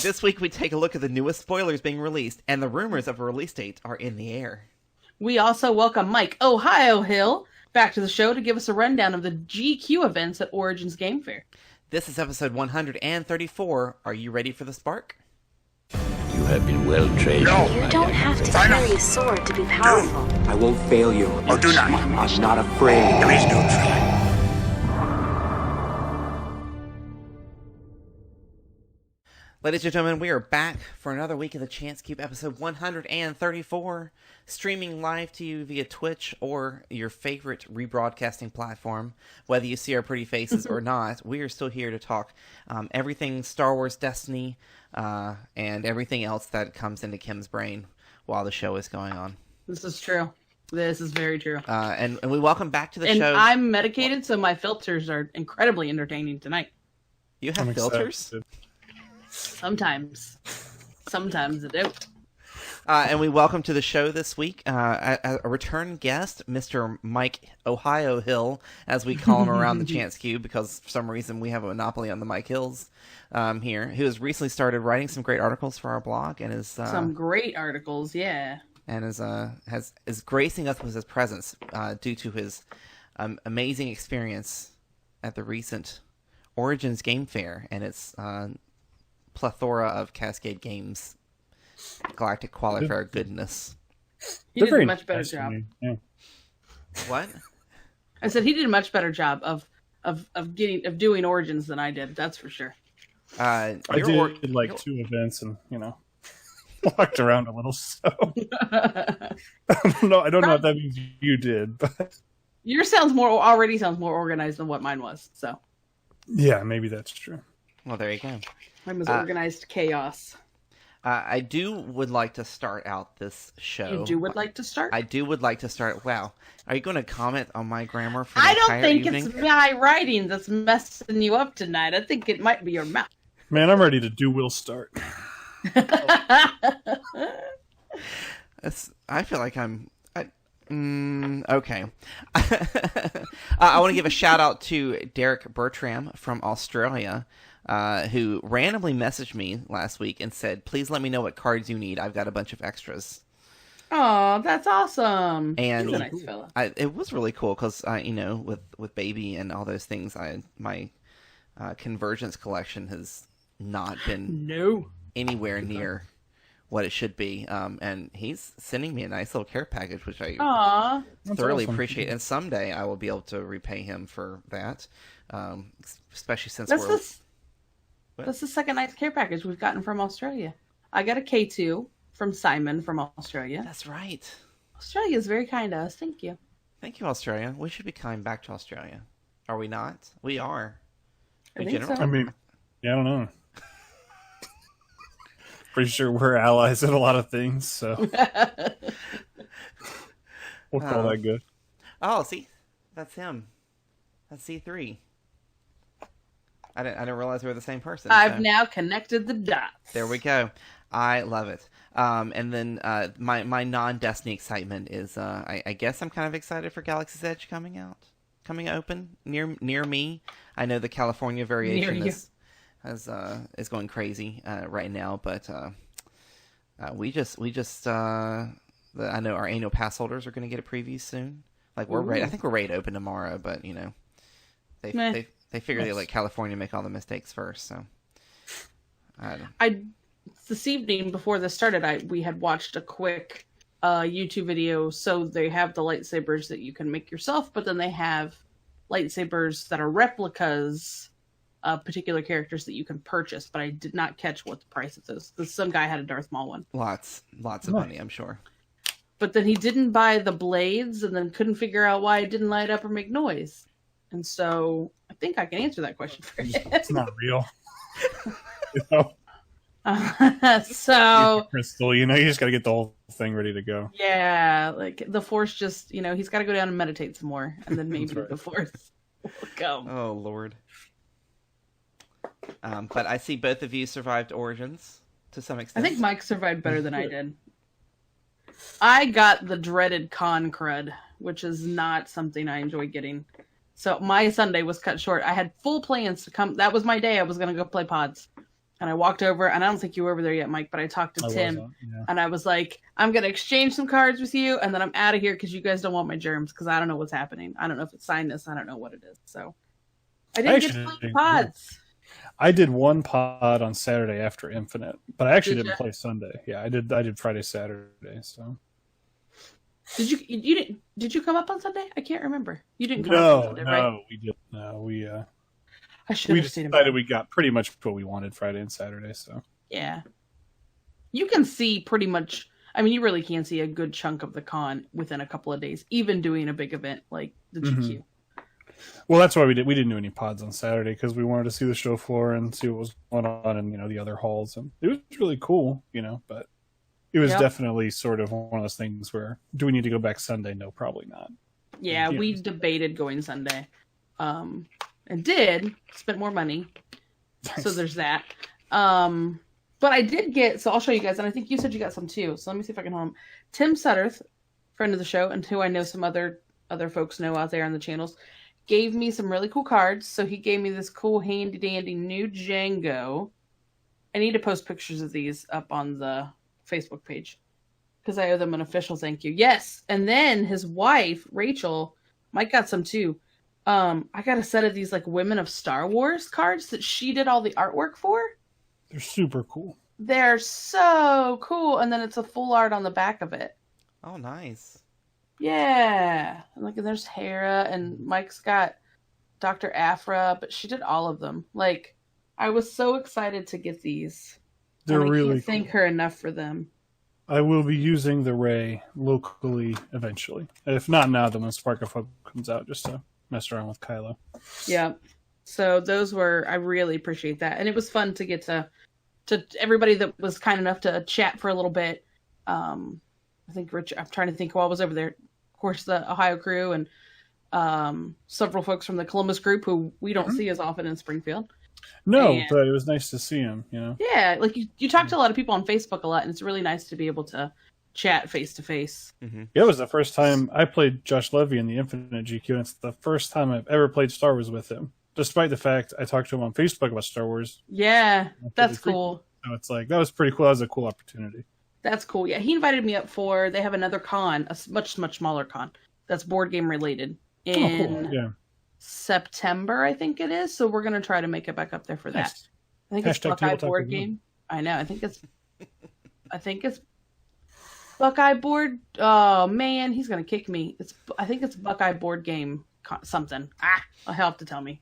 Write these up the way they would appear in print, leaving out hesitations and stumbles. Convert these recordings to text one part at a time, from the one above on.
This week we take a look at the newest spoilers being released, and the rumors of a release date are in the air. We also welcome Mike Ohio Hill back to the show to give us a rundown of the GQ events at Origins Game Fair. This is episode 134. Are you ready for the spark? You have been well trained. No. You don't have to carry a sword to be powerful. I won't fail you. Or do not. I'm not afraid. Please don't try. Ladies and gentlemen, we are back for another week of the Chance Cube, episode 134, streaming live to you via Twitch or your favorite rebroadcasting platform. Whether you see our pretty faces or not, we are still here to talk everything Star Wars Destiny and everything else that comes into Kim's brain while the show is going on. This is true. This is very true. And we welcome back to the and show. I'm medicated, so my filters are incredibly entertaining tonight. You have filters? Sometimes I do. And we welcome to the show this week a return guest, Mr. Mike Ohio Hill, as we call him around the Chance Cube, because for some reason we have a monopoly on the Mike Hills here, who has recently started writing some great articles for our blog, and is some great articles, yeah, and is gracing us with his presence due to his amazing experience at the recent Origins Game Fair and its plethora of Cascade Games Galactic Qualifier goodness. He did a much better job. Yeah. What? I said he did a much better job of doing Origins than I did. That's for sure. I did like 2 events and walked around a little. So I don't know what that means you did, but yours already sounds more organized than what mine was. So yeah, maybe that's true. Well, there you go. Mine was organized chaos. I would like to start out this show. Would like to start? I would like to start. Wow. Are you going to comment on my grammar for the I don't entire think evening? it's my writing that's messing you up tonight. I think it might be your mouth. Man, I'm ready to will start. I feel like I'm... okay. I want to give a shout out to Derek Bertram from Australia, who randomly messaged me last week and said, please let me know what cards you need. I've got a bunch of extras. Oh, that's awesome. And he's a nice fella. It was really cool because, with Baby and all those things, my Convergence collection has not been anywhere near what it should be. And he's sending me a nice little care package, which I thoroughly appreciate. And someday I will be able to repay him for that, especially since That's the second nice care package we've gotten from Australia. I got a K2 from Simon from Australia. That's right. Australia is very kind to us. Thank you. Thank you, Australia. We should be kind back to Australia. Are we not? We are. I think so. I mean, I don't know. Pretty sure we're allies in a lot of things, so we'll call that good. Oh, see? That's him. That's C3. I didn't realize we were the same person. I've now connected the dots. There we go. I love it. And then my non-Destiny excitement is I guess I'm kind of excited for Galaxy's Edge coming open near me. I know the California variation is going crazy right now, but we just I know our annual pass holders are going to get a preview soon. Like we're ready. I think we're ready to open tomorrow, but they figure they let California make all the mistakes first. So this evening before this started, we had watched a quick YouTube video. So they have the lightsabers that you can make yourself, but then they have lightsabers that are replicas of particular characters that you can purchase. But I did not catch what the price of those. Some guy had a Darth Maul one. Lots of money, I'm sure. But then he didn't buy the blades, and then couldn't figure out why it didn't light up or make noise. And so I think I can answer that question for you. It's not real. So crystal, you just got to get the whole thing ready to go. Yeah, like the Force just, he's got to go down and meditate some more, and then maybe the Force will come. Oh Lord. But I see both of you survived Origins to some extent. I think Mike survived better than I did. I got the dreaded con crud, which is not something I enjoy getting. So my Sunday was cut short. I had full plans to come. That was my day. I was going to go play pods. And I walked over, and I don't think you were over there yet, Mike, but I talked to Tim, and I was like, I'm going to exchange some cards with you, and then I'm out of here because you guys don't want my germs, because I don't know what's happening. I don't know if it's sinus. I don't know what it is. So I didn't get to play the pods. I did one pod on Saturday after Infinite, but I actually didn't play Sunday. Yeah, I did Friday, Saturday, so. Did you come up on Sunday? I can't remember. You didn't come up on Sunday, right? No, we didn't. No, we decided we got pretty much what we wanted Friday and Saturday, so. Yeah. You can see pretty much, I mean, you really can see a good chunk of the con within a couple of days, even doing a big event like the GQ. Well, that's why we didn't do any pods on Saturday, because we wanted to see the show floor and see what was going on in, the other halls. And it was really cool, but it was definitely sort of one of those things where, do we need to go back Sunday? No, probably not. Yeah, we debated going Sunday. And spent more money. Nice. So there's that. But I did get, so I'll show you guys, and I think you said you got some too. So let me see if I can hold them. Tim Sutterth, friend of the show, and who I know some other folks know out there on the channels, gave me some really cool cards. So he gave me this cool handy dandy new Django. I need to post pictures of these up on the Facebook page because I owe them an official thank you. Yes. And then his wife, Rachel, Mike got some too. I got a set of these like Women of Star Wars cards that she did all the artwork for. They're super cool. They're so cool. And then it's a full art on the back of it. Oh, nice. Yeah. And there's Hera, and Mike's got Dr. Aphra, but she did all of them. Like, I was so excited to get these. They're really cool. I can't thank her enough for them. I will be using the Ray locally eventually. If not now, then when Spark of Hope comes out, just to mess around with Kylo. Yeah. So those were, I really appreciate that. And it was fun to get to everybody that was kind enough to chat for a little bit. I think Rich, I'm trying to think who all was over there. Of course, the Ohio crew and several folks from the Columbus group who we don't see as often in Springfield. No, but it was nice to see him, Yeah, like you talk to a lot of people on Facebook a lot, and it's really nice to be able to chat face to face. Yeah, it was the first time I played Josh Levy in the Infinite GQ, and it's the first time I've ever played Star Wars with him. Despite the fact I talked to him on Facebook about Star Wars. Yeah, that's cool. So it's like, that was pretty cool. That was a cool opportunity. That's cool. Yeah, he invited me up for, they have another con, a much, much smaller con, that's board game related in September, I think it is. So we're going to try to make it back up there for that. Nice. I think it's Buckeye board game. I know. I think it's Buckeye board. Oh man, he's going to kick me. I think it's Buckeye board game something. He'll have to tell me.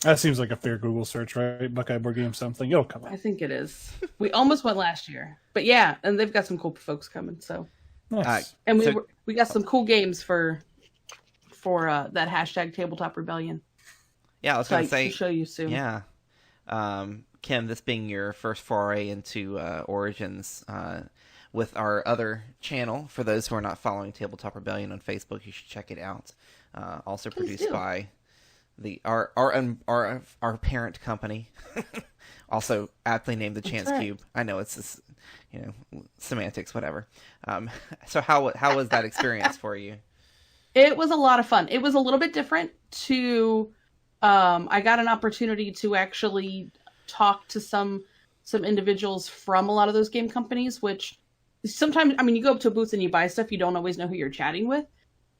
That seems like a fair Google search, right? Buckeye board game something. It'll come up. I think it is. We almost went last year, but yeah, and they've got some cool folks coming. So, nice. And we got some cool games for that hashtag Tabletop Rebellion. Yeah, I was going to say. I'll show you soon. Yeah, Kim, this being your first foray into Origins with our other channel, for those who are not following Tabletop Rebellion on Facebook, you should check it out. Also produced by our parent company, also aptly named the Chance Cube. I know it's just, semantics, whatever. So how was that experience for you? It was a lot of fun. It was a little bit different to. I got an opportunity to actually talk to some individuals from a lot of those game companies, which sometimes, you go up to a booth and you buy stuff, you don't always know who you're chatting with,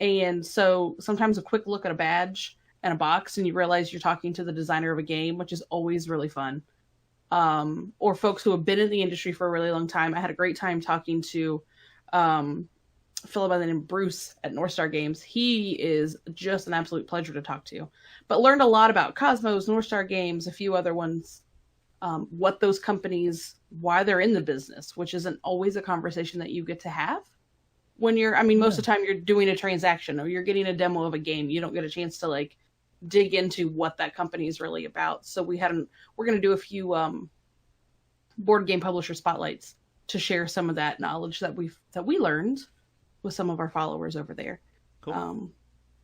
and so sometimes a quick look at a badge and a box and you realize you're talking to the designer of a game, which is always really fun. Or folks who have been in the industry for a really long time. I had a great time talking to a fellow by the name of Bruce at North Star Games. He is just an absolute pleasure to talk to, but learned a lot about Cosmos, North Star Games, a few other ones, what those companies, why they're in the business, which isn't always a conversation that you get to have. When you're, most of the time you're doing a transaction or you're getting a demo of a game, you don't get a chance to dig into what that company is really about. So we're going to do a few board game publisher spotlights to share some of that knowledge that we learned with some of our followers over there. Cool.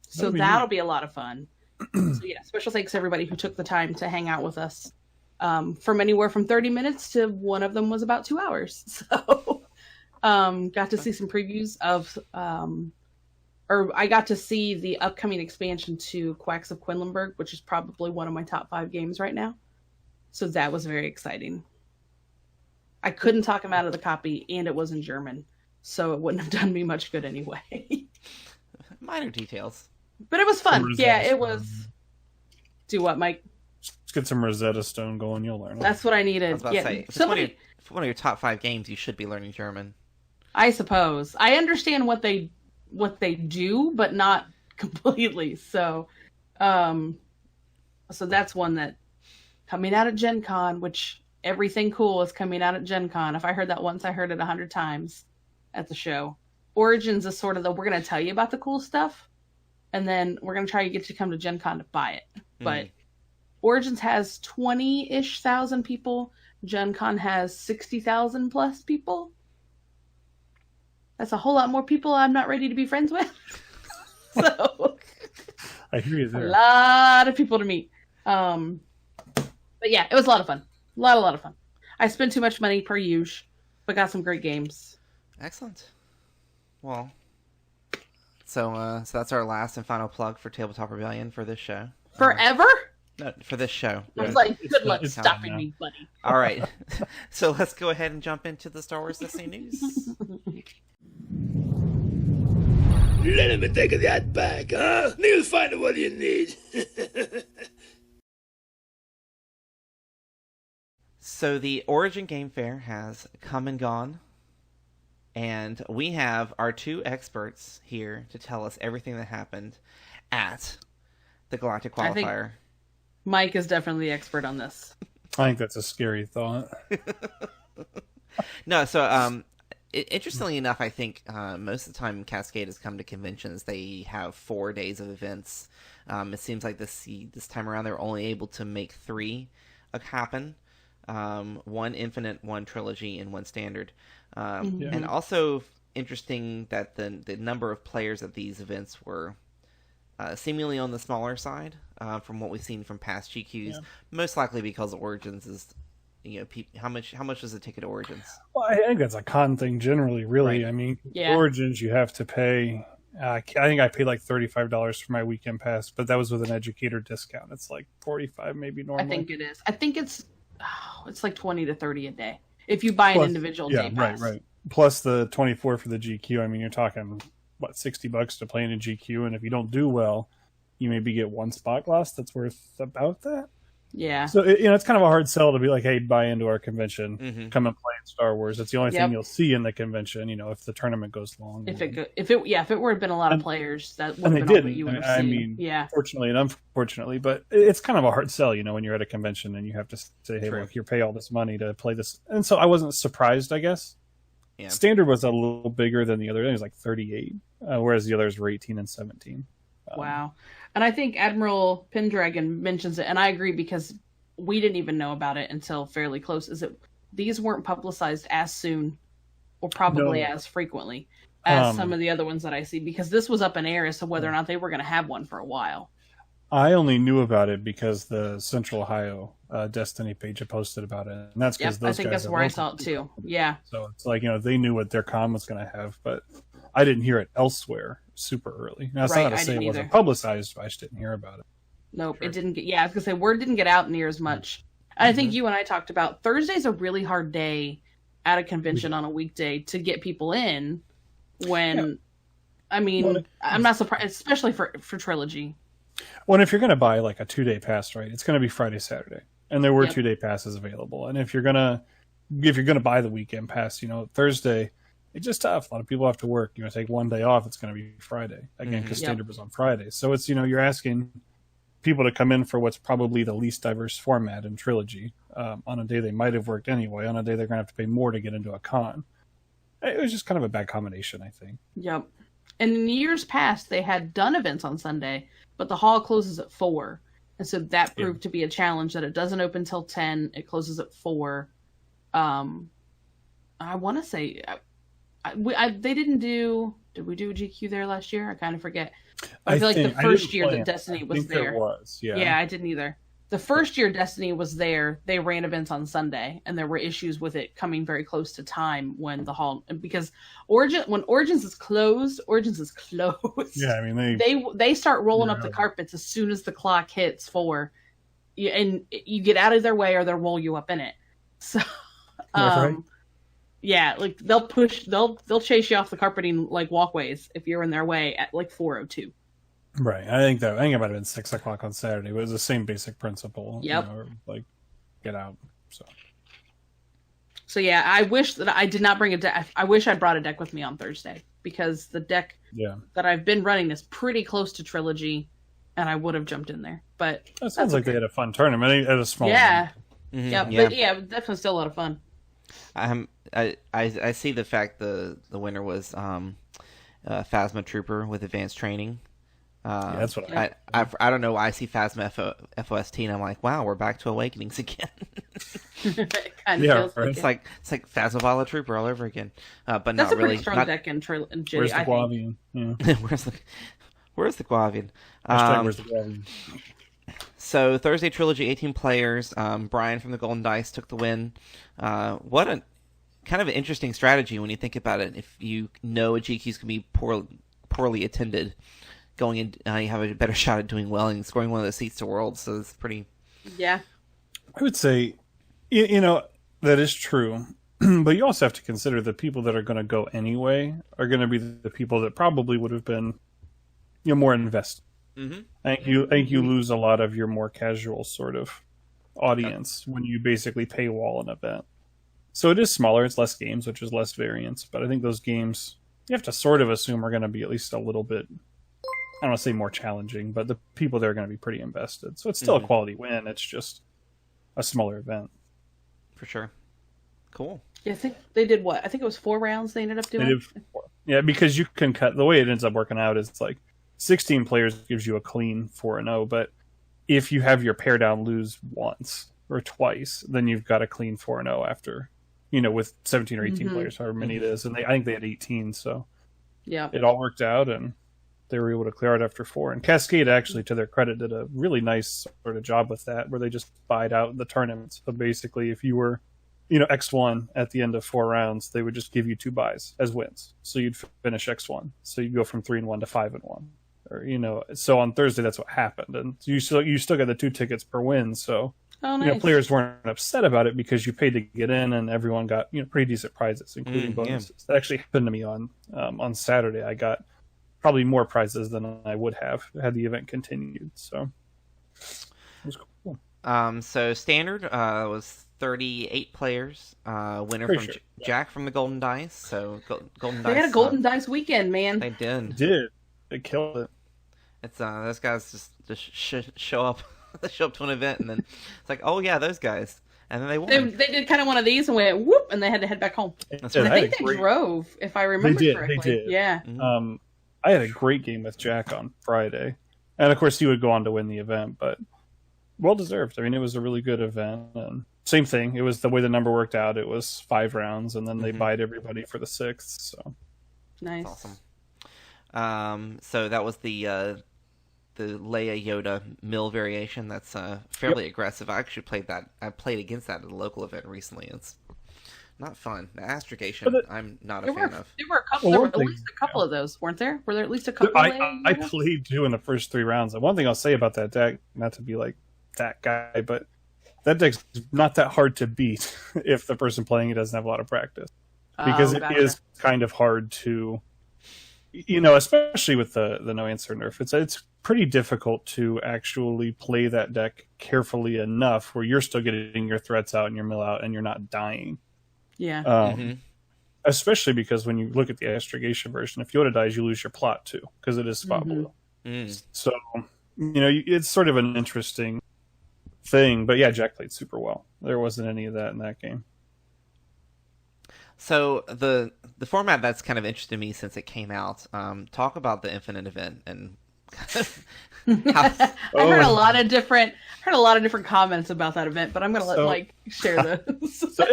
So that'll be a lot of fun. So yeah, special thanks to everybody who took the time to hang out with us from anywhere from 30 minutes to one of them was about 2 hours. So got to see some previews of I got to see the upcoming expansion to Quacks of Quedlinburg, which is probably one of my top 5 games right now. So that was very exciting. I couldn't talk him out of the copy, and it was in German, so it wouldn't have done me much good anyway. Minor details. But it was fun. Yeah, it was. Do what, Mike? Let's get some Rosetta Stone going. You'll learn it. That's what I needed. I was about to say, if it's one of your top 5 games, you should be learning German. I suppose. I understand what they do, but not completely. So, so that's one that coming out at Gen Con, which everything cool is coming out at Gen Con. If I heard that once, I heard it 100 times at the show. Origins is sort of we're going to tell you about the cool stuff, and then we're going to try to get you to come to Gen Con to buy it. But Origins has 20-ish thousand people. Gen Con has 60,000 plus people. That's a whole lot more people I'm not ready to be friends with. So I hear you there. A lot of people to meet. But yeah, it was a lot of fun. A lot of fun. I spent too much money per usual, but got some great games. Excellent. Well, so that's our last and final plug for Tabletop Rebellion for this show. Forever? No, for this show. I was like, good luck stopping me, buddy. All right. So let's go ahead and jump into the Star Wars Disney news. Let me take that back, huh? You'll find what you need. So the Origin Game Fair has come and gone. And we have our 2 experts here to tell us everything that happened at the Galactic Qualifier. Mike is definitely the expert on this. I think that's a scary thought. No, so interestingly enough, I think most of the time Cascade has come to conventions, they have 4 days of events. It seems like this time around they're only able to make 3 happen. 1 Infinite, 1 Trilogy, and 1 Standard. And also interesting that the number of players at these events were seemingly on the smaller side from what we've seen from past GQs. Most likely because Origins is, how much is a ticket to Origins? Well, I think that's a con thing generally, really. Right. I mean, Origins you have to pay. I think I paid like $35 for my weekend pass, but that was with an educator discount. It's like $45 maybe normally. I think it is. I think it's like $20 to $30 a day if you buy an individual day pass. Right. Plus the 24 for the GQ. I mean, you're talking $60 to play in a GQ, and if you don't do well, you maybe get 1 spot loss that's worth about that. Yeah. So it's kind of a hard sell to be like, hey, buy into our convention, come and play in Star Wars. It's the only thing you'll see in the convention. If the tournament goes long. If it were been a lot of players, that would have been all that you would have seen. I mean, fortunately and unfortunately, but it's kind of a hard sell, when you're at a convention and you have to say, hey, look, you pay all this money to play this, and so I wasn't surprised, I guess. Yeah. Standard was a little bigger than the other. It was like 38, whereas the others were 18 and 17. Wow. And I think Admiral Pendragon mentions it, and I agree because we didn't even know about it until fairly close. Is that these weren't publicized as soon or probably as frequently as some of the other ones that I see, because this was up in air as to whether or not they were going to have one for a while. I only knew about it because the Central Ohio Destiny page had posted about it, and that's because those guys. I think that's where I saw it too. Yeah. So it's like they knew what their con was going to have, but I didn't hear it elsewhere super early. Now, it's not to say it wasn't publicized, but I just didn't hear about it. Nope, it didn't get. Yeah, I was gonna say word didn't get out near as much. And I think you and I talked about Thursday's a really hard day at a convention on a weekday to get people in. When, I mean, I'm not surprised, especially for Trilogy. Well, if you're going to buy like a 2-day pass, right, it's going to be Friday, Saturday, and there were 2-day passes available. And if you're gonna buy the weekend pass, Thursday, it's just tough. A lot of people have to work. Take 1 day off, it's going to be Friday again because Standard was on Friday. So it's you're asking people to come in for what's probably the least diverse format in Trilogy on a day they might have worked anyway. On a day they're going to have to pay more to get into a con. It was just kind of a bad combination, I think. Yep. And in years past, they had done events on Sunday, but the hall closes at 4. And so that proved to be a challenge, that it doesn't open till 10. It closes at 4. I want to say they didn't do... Did we do a GQ there last year? I kind of forget. I feel like the first year that Destiny was there. Yeah, I didn't either. The first year Destiny was there, they ran events on Sunday, and there were issues with it coming very close to time when the hall, because when Origins is closed. Yeah, I mean they start rolling up the carpets as soon as the clock hits 4. and you get out of their way or they'll roll you up in it. So, Right. yeah, like they'll chase you off the carpeting like walkways if you're in their way at like 4:02. Right. I think it might have been 6 o'clock on Saturday, but it was the same basic principle. Yep. Like get out. So yeah, I wish that I did not bring a deck. I wish I brought a deck with me on Thursday because the deck that I've been running is pretty close to Trilogy, and I would have jumped in there. But that sounds like they had a fun tournament at a small. Yeah. Mhm, Yeah, but definitely still a lot of fun. I see the fact the winner was Phasma Trooper with advanced training. That's what I don't know why I see Phasma FOST and I'm like, wow, we're back to Awakenings again. It's like Phasma Trooper all over again. But that's not a pretty really strong deck in Jitty. Where's the Guavian? Yeah. Where's the Guavian? Where's the Guavian? So Thursday Trilogy, 18 players. Brian from the Golden Dice took the win. What a kind of an interesting strategy when you think about it. If you know a GQ's can be poorly attended, going in, you have a better shot at doing well and scoring one of those seats to Worlds. So it's pretty. Yeah, I would say, that is true. But you also have to consider the people that are going to go anyway are going to be the people that probably would have been, more invested. Mm-hmm. I think you lose a lot of your more casual sort of audience when you basically paywall an event. So it is smaller, it's less games, which is less variance. But I think those games you have to sort of assume are going to be at least a little bit, I don't want to say more challenging, but the people there are going to be pretty invested. So it's still a quality win. It's just a smaller event. For sure. Cool. Yeah, I think they did what? I think it was 4 rounds they ended up doing. They did 4. Yeah, because you can cut. The way it ends up working out is it's like 16 players gives you a clean 4-0, but if you have your pair down lose once or twice, then you've got a clean 4-0 after, with 17 or 18 players, however many it is. And I think they had 18, so yeah, it all worked out, and they were able to clear it after 4. And Cascade, actually, to their credit, did a really nice sort of job with that, where they just bide out the tournaments. So basically, if you were, X1 at the end of 4 rounds, they would just give you 2 buys as wins. So you'd finish X1. So you'd go from 3-1 to 5-1. Or, so on Thursday, that's what happened. And you still got the 2 tickets per win. So, nice. Players weren't upset about it because you paid to get in, and everyone got, pretty decent prizes, including bonuses. Yeah. That actually happened to me on Saturday. I got probably more prizes than I would have had the event continued. So it was cool. So standard was 38 players. Winner from Jack from the Golden Dice. So Golden Dice. They had a Golden Dice weekend, man. They did. They killed it. It's those guys just show up. They show up to an event and then it's like, oh yeah, those guys, and then they won. They did kind of one of these and went whoop, and they had to head back home. That's right. I think they drove, if I remember correctly. They did. Yeah. Mm-hmm. I had a great game with Jack on Friday, and of course he would go on to win the event, but well deserved. I mean, it was a really good event, and same thing. It was the way the number worked out. It was 5 rounds, and then they buyed everybody for the 6th. So nice. That's awesome. So that was the Leia Yoda mill variation. That's fairly aggressive. I actually played that. I played against that at a local event recently. It's not fun. The astrogation, I'm not a fan of. There were at least a couple of those, weren't there? Were there at least a couple? I played 2 in the first 3 rounds. And one thing I'll say about that deck, not to be like that guy, but that deck's not that hard to beat if the person playing it doesn't have a lot of practice, because it is kind of hard to, especially with the no answer nerf. It's pretty difficult to actually play that deck carefully enough where you're still getting your threats out and your mill out and you're not dying. Yeah. Especially because when you look at the astrogation version, if Yoda dies, you lose your plot too, because it is spot below. So, it's sort of an interesting thing. But yeah, Jack played super well. There wasn't any of that in that game. So the format that's kind of interested me since it came out. Talk about the Infinite event and. I heard a lot of different comments about that event, but I'm going to let share those. So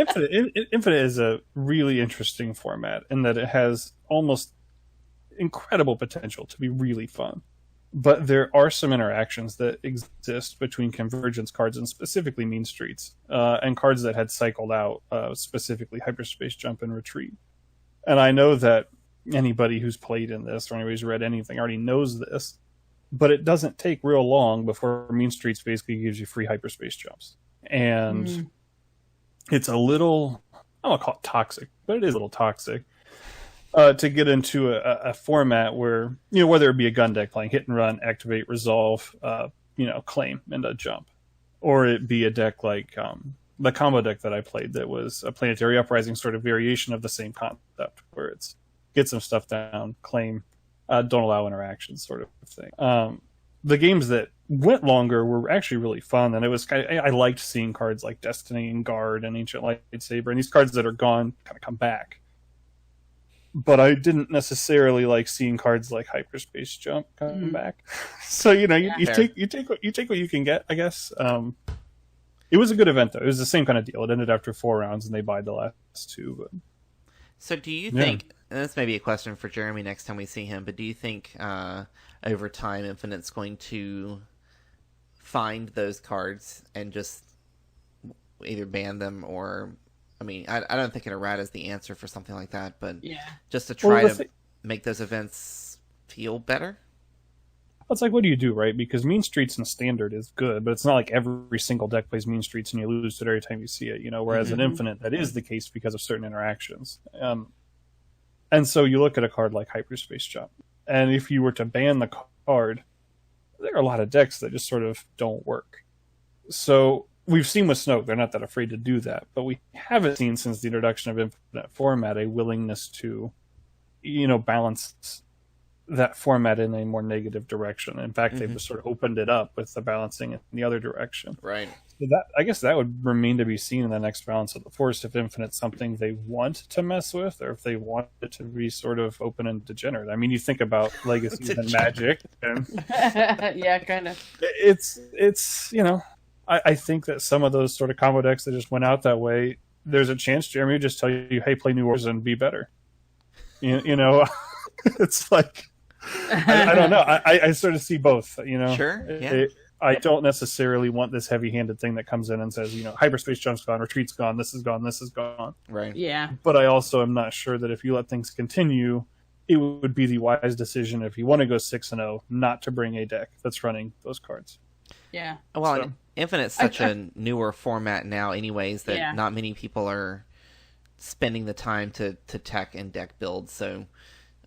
Infinite is a really interesting format in that it has almost incredible potential to be really fun. But there are some interactions that exist between Convergence cards and specifically Mean Streets, and cards that had cycled out, specifically Hyperspace Jump and Retreat. And I know that anybody who's played in this or anybody who's read anything already knows this, but it doesn't take real long before Mean Streets basically gives you free hyperspace jumps. And it's a little, I don't want to call it toxic, but it is a little toxic to get into a format where, whether it be a gun deck playing hit and run, activate, resolve, claim, and a jump. Or it be a deck like the combo deck that I played that was a Planetary Uprising sort of variation of the same concept, where it's get some stuff down, claim, don't allow interactions sort of thing. The games that went longer were actually really fun, and it was I liked seeing cards like Destiny and Guard and Ancient Lightsaber, and these cards that are gone kind of come back. But I didn't necessarily like seeing cards like Hyperspace Jump come back. So you take what you can get, I guess. It was a good event though. It was the same kind of deal. It ended after 4 rounds, and they buyed the last 2. But... So do you think? And this may be a question for Jeremy next time we see him. But do you think over time Infinite's going to find those cards and just either ban them or? I mean, I don't think an errata is the answer for something like that, but just to try to make those events feel better. It's like, what do you do, right? Because Mean Streets in Standard is good, but it's not like every single deck plays Mean Streets and you lose it every time you see it, whereas in Infinite, that is the case because of certain interactions. And so you look at a card like Hyperspace Jump, and if you were to ban the card, there are a lot of decks that just sort of don't work. So... we've seen with Snoke, they're not that afraid to do that, but we haven't seen since the introduction of Infinite format a willingness to, balance that format in a more negative direction. In fact, they've just sort of opened it up with the balancing in the other direction. Right. So that, I guess that would remain to be seen in the next Balance of the Force if Infinite's something they want to mess with, or if they want it to be sort of open and degenerate. I mean, you think about Legacies and Magic, and yeah, kind of. It's I think that some of those sort of combo decks that just went out that way, there's a chance Jeremy would just tell you, hey, play New Wars and be better. It's like, I don't know. I sort of see both, Sure, yeah. I don't necessarily want this heavy-handed thing that comes in and says, Hyperspace Jump's gone, Retreat's gone, this is gone, this is gone. Right. Yeah. But I also am not sure that if you let things continue, it would be the wise decision if you want to go 6-0 not to bring a deck that's running those cards. Yeah. Well, Infinite's such a newer format now anyways that not many people are spending the time to tech and deck build. So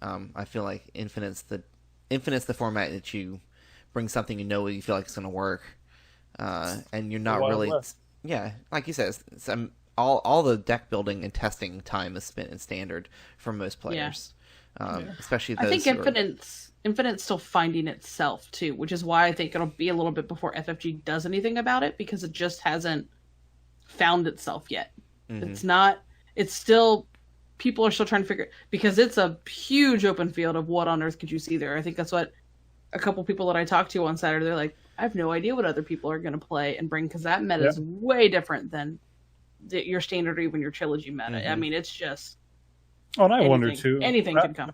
I feel like Infinite's the format that you bring something you feel like it's going to work. And you're not really... Yeah, like you said, all the deck building and testing time is spent in Standard for most players. Especially those I think Infinite's still finding itself too, which is why I think it'll be a little bit before FFG does anything about it, because it just hasn't found itself yet. It's still, people are still trying to figure, because it's a huge open field of what on earth could you see there. I think that's what a couple people that I talked to on Saturday, they're like, I have no idea what other people are going to play and bring, because that meta is way different than your Standard or even your Trilogy meta. I mean, it's just... Oh, and I wonder too. Anything can come.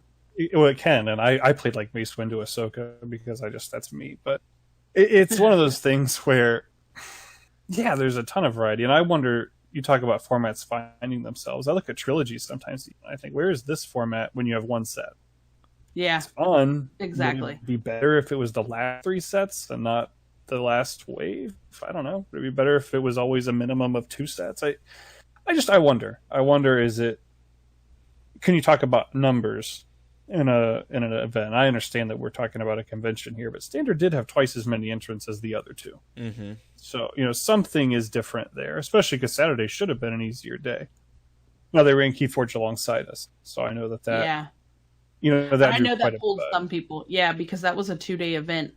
Well, it can, and I played like Mace Windu Ahsoka because that's me. But it's one of those things where, there's a ton of variety, and I wonder. You talk about formats finding themselves. I look at trilogies sometimes. And I think, where is this format when you have one set? Yeah, it's fun. Exactly. Would it be better if it was the last 3 sets and not the last wave? I don't know. Would it be better if it was always a minimum of 2 sets? I wonder. I wonder, is it? Can you talk about numbers in an event? I understand that we're talking about a convention here, but Standard did have twice as many entrants as the other 2. Mm-hmm. So, something is different there, especially because Saturday should have been an easier day. Now, they ran Keyforge alongside us, so I know that that that I know that pulled some people. Yeah, because that was a 2-day event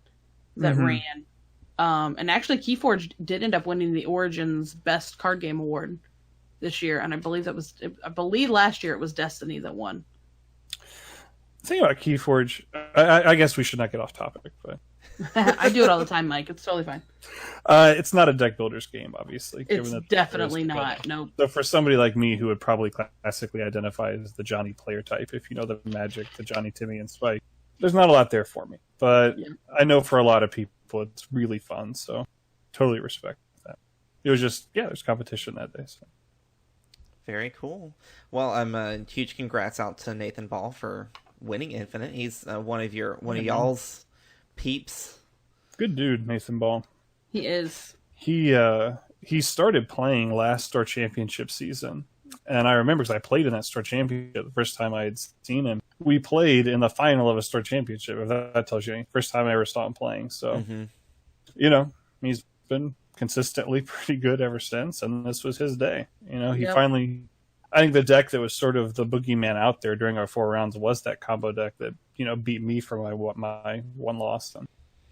that ran. And actually, Keyforge did end up winning the Origins Best Card Game Award this year, and I believe last year it was Destiny that won. The thing about Keyforge, I guess we should not get off topic, but I do it all the time, Mike. It's totally fine. It's not a deck builder's game, obviously. It's definitely not. Nope. So for somebody like me who would probably classically identify as the Johnny player type, if you know the Magic, the Johnny, Timmy, and Spike, there's not a lot there for me. But I know for a lot of people, it's really fun. So totally respect that. It was just there's competition that day. So. Very cool. Well, huge congrats out to Nathan Ball for winning Infinite. He's one of y'all's peeps. Good dude, Nathan Ball. He is. He started playing last Star Championship season. And I remember because I played in that Star Championship the first time I had seen him. We played in the final of a Star Championship, if that tells you anything. First time I ever saw him playing. So, you know, he's been consistently pretty good ever since. And this was his day. You know, he finally... I think the deck that was sort of the boogeyman out there during our 4 rounds was that combo deck that, you know, beat me for my one loss. And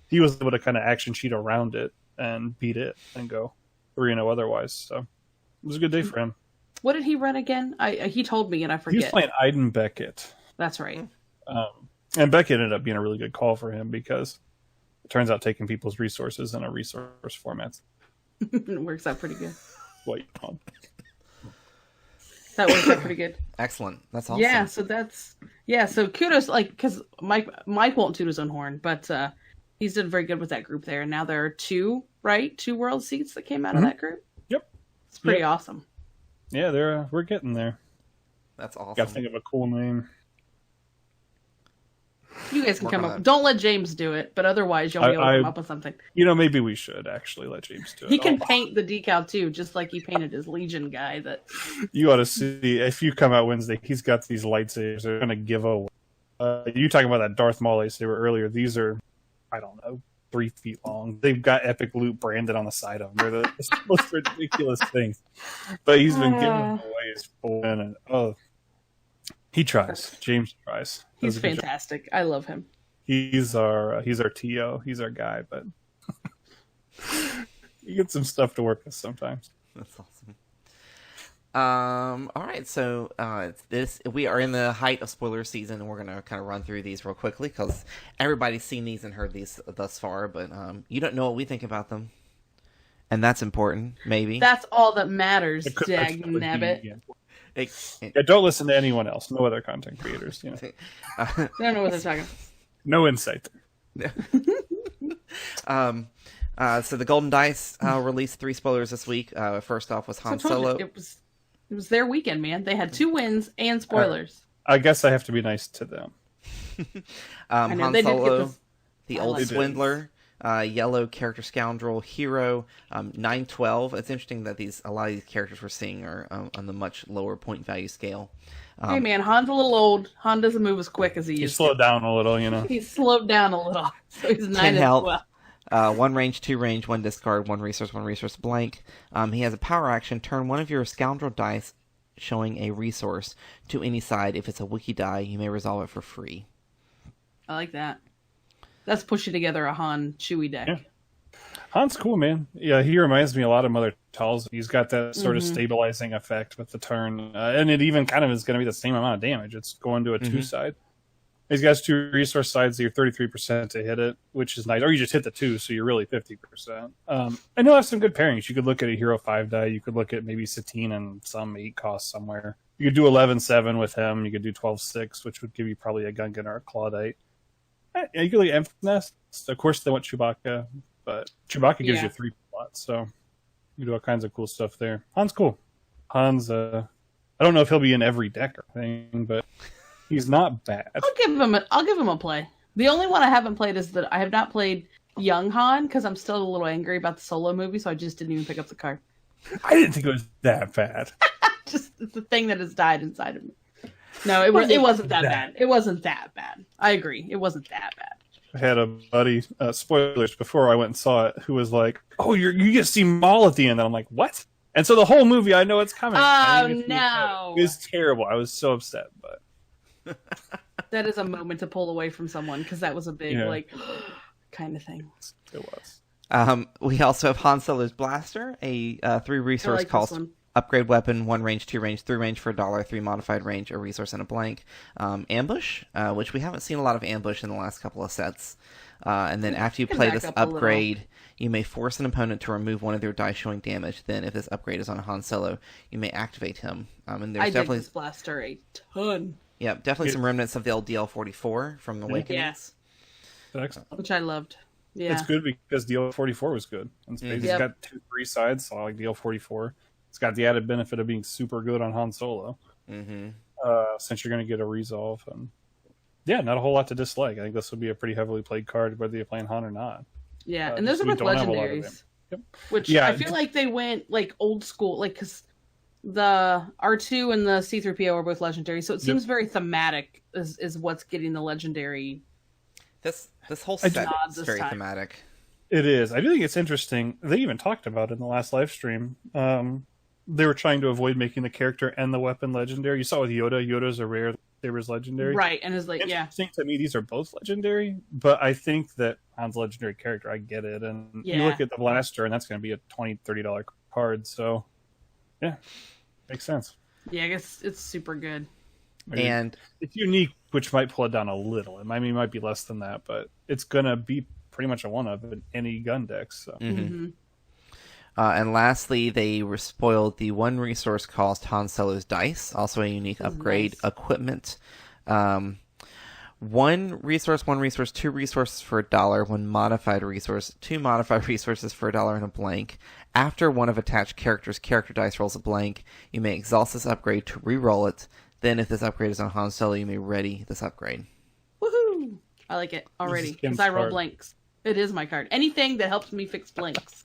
he was able to kind of action cheat around it and beat it and go 3-0 otherwise. So it was a good day for him. What did he run again? He told me and I forget. He was playing Iden Beckett. That's right. And Beckett ended up being a really good call for him because it turns out taking people's resources in a resource format. It works out pretty good. What you call That works out pretty good. Excellent. That's awesome. Yeah, so kudos, like, because Mike won't toot his own horn, but he's done very good with that group there. And now there are 2 world seats that came out of that group. Yep. It's pretty awesome. Yeah, we're getting there. That's awesome. Got to think of a cool name. You guys can come up. Don't let James do it, but otherwise you'll be able to come up with something. You know, maybe we should actually let James do it. He can paint the decal too, just like he painted his Legion guy. That you ought to see if you come out Wednesday. He's got these lightsabers. They're going to give away. You talking about that Darth Maul lightsaber earlier? These are, I don't know, 3 feet long. They've got Epic Loot branded on the side of them. They're the most ridiculous things. But he's been giving them away as full and he tries. James tries. He's fantastic. I love him. He's our TO. He's our guy, but you get some stuff to work with sometimes. That's awesome. All right, so we are in the height of spoiler season, and we're gonna kind of run through these real quickly because everybody's seen these and heard these thus far, but you don't know what we think about them, and that's important. Maybe that's all that matters. Dag nabbit. Yeah, don't listen to anyone else. No other content creators. You know. I don't know what they're talking. No insight. So the Golden Dice released 3 spoilers this week. First off was Han Solo. It was their weekend, man. They had 2 wins and spoilers. I guess I have to be nice to them. Han Solo, the old swindler, yellow character scoundrel, hero, 912. It's interesting that a lot of these characters we're seeing are on the much lower point value scale. Hey man, Han's a little old. Han doesn't move as quick as he used to. He's slowed down a little, you know. He's slowed down a little. So he's 9 health. 1 range, 2 range, 1 discard, 1 resource blank. He has a power action. Turn one of your scoundrel dice showing a resource to any side. If it's a wiki die, you may resolve it for free. I like that. That's pushing together a Han Chewie deck. Yeah. Han's cool, man. Yeah, he reminds me a lot of Mother Talz. He's got that sort of stabilizing effect with the turn. And it even kind of is going to be the same amount of damage. It's going to a 2-side. He's got 2 resource sides, so you're 33% to hit it, which is nice. Or you just hit the 2, so you're really 50%. And he'll have some good pairings. You could look at a Hero 5 die. You could look at maybe Satine and some 8 cost somewhere. You could do 11-7 with him. You could do 12-6, which would give you probably a Gungan or a Claudite. You could like Nest. Of course, they want Chewbacca, but Chewbacca gives you 3 slots, so you do all kinds of cool stuff there. Han's cool. Han's, I don't know if he'll be in every deck or anything, but he's not bad. I'll give him a play. The only one I haven't played is that I have not played Young Han because I'm still a little angry about the Solo movie, so I just didn't even pick up the card. I didn't think it was that bad. Just it's the thing that has died inside of me. No, it wasn't that bad. It wasn't that bad. I agree. It wasn't that bad. I had a buddy, spoilers, before I went and saw it, who was like, "Oh, you get to see Maul at the end." And I'm like, "What?" And so the whole movie, I know it's coming. Oh, no. It was terrible. I was so upset, but that is a moment to pull away from someone because that was a big kind of thing. It was. We also have Han Solo's blaster, a 3 resource cost upgrade weapon, 1 range, 2 range, 3 range for $1, 3 modified range, a resource and a blank. Ambush, which we haven't seen a lot of ambush in the last couple of sets. And then after you play this upgrade, you may force an opponent to remove one of their dice showing damage. Then if this upgrade is on Han Solo, you may activate him. And there's definitely dig this blaster a ton. Yeah, definitely some remnants of the old DL-44 from the Awakenings. Yeah. Which I loved. Yeah. It's good because DL-44 was good. It's got 2-3 sides, so I like DL-44. It's got the added benefit of being super good on Han Solo. Since you're going to get a resolve. And Yeah, not a whole lot to dislike. I think this will be a pretty heavily played card, whether you're playing Han or not. Yeah, and those are we both don't have a lot of them. legendaries. Yep. Which Yeah, I feel like they went like old school, like because the R2 and the C3PO are both legendary, so it seems very thematic. Is what's getting the legendary. This whole set nod is this very time. thematic. It is. I do think it's interesting. They even talked about it in the last live stream. They were trying to avoid making the character and the weapon legendary. You saw with Yoda. Yoda's a rare. Saber's legendary. Right, and it's like, Interesting to me, these are both legendary, but I think that Han's a legendary character. I get it. And you look at the blaster, and that's going to be a $20, $30 card. So, yeah, makes sense. Yeah, I guess it's super good. And it's unique, which might pull it down a little. It might be less than that, but it's going to be pretty much a one-of in any gun deck. So. Mm-hmm. And lastly, they were spoiled the 1 resource cost Han Solo's dice, also a unique upgrade equipment. 1 resource, 2 resources for $1, 1 modified resource, 2 modified resources for $1 and a blank. After one of attached characters' character dice rolls a blank, you may exhaust this upgrade to re-roll it. Then if this upgrade is on Han Solo, you may ready this upgrade. Woohoo! I like it already, because I roll blanks. It is my card. Anything that helps me fix blanks.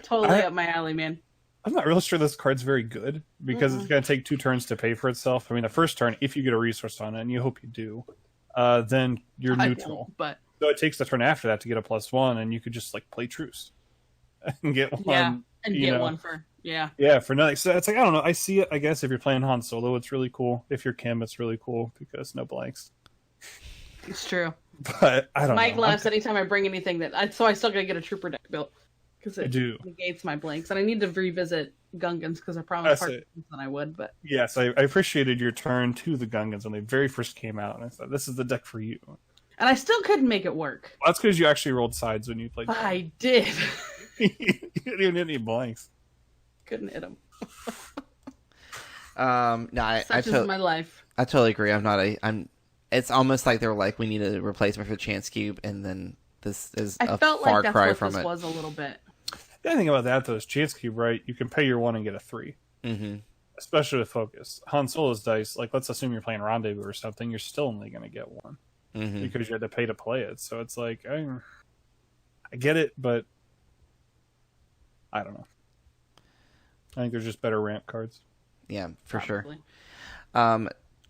Totally up my alley, man. I'm not really sure this card's very good because it's going to take 2 turns to pay for itself. I mean, the first turn, if you get a resource on it, and you hope you do, then you're neutral. But so it takes the turn after that to get a +1, and you could just like play truce and get one. Yeah, and get one for for nothing. So it's like, I don't know. I see it. I guess if you're playing Han Solo, it's really cool. If you're Kim, it's really cool because no blanks. It's true. But I don't know. Mike laughs anytime I bring anything so I still gotta get a trooper deck built. Because it negates my blanks, and I need to revisit Gungans because I promised Parkinson's that I would. But yes, I appreciated your turn to the Gungans when they very first came out, and I thought this is the deck for you. And I still couldn't make it work. Well, that's because you actually rolled sides when you played. I did. You didn't even hit any blanks. Couldn't hit them. No, Such is my life. I totally agree. I'm. It's almost like they were like, we need a replacement for the Chance Cube, and then this is a far cry from it. I felt like that's what this was a little bit. The thing about that, though, is Chance Cube, right? You can pay your 1 and get a 3. Mm-hmm. Especially with Focus. Han Solo's dice, like, let's assume you're playing Rendezvous or something, you're still only going to get 1. Mm-hmm. Because you had to pay to play it. So it's like, I get it, but I don't know. I think there's just better ramp cards. Yeah, for sure.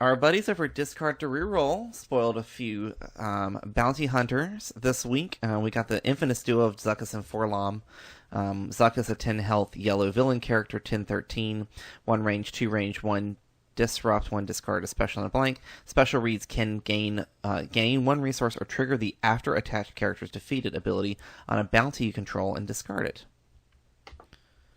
Our buddies over at Discard to Reroll spoiled a few bounty hunters this week. We got the infamous duo of Zuckuss and Forlom. Zuckuss, a 10 health yellow villain character, 1013, 1 range, 2 range, 1 disrupt, 1 discard, a special and a blank. Special reads can gain 1 resource or trigger the after attached character's defeated ability on a bounty you control and discard it.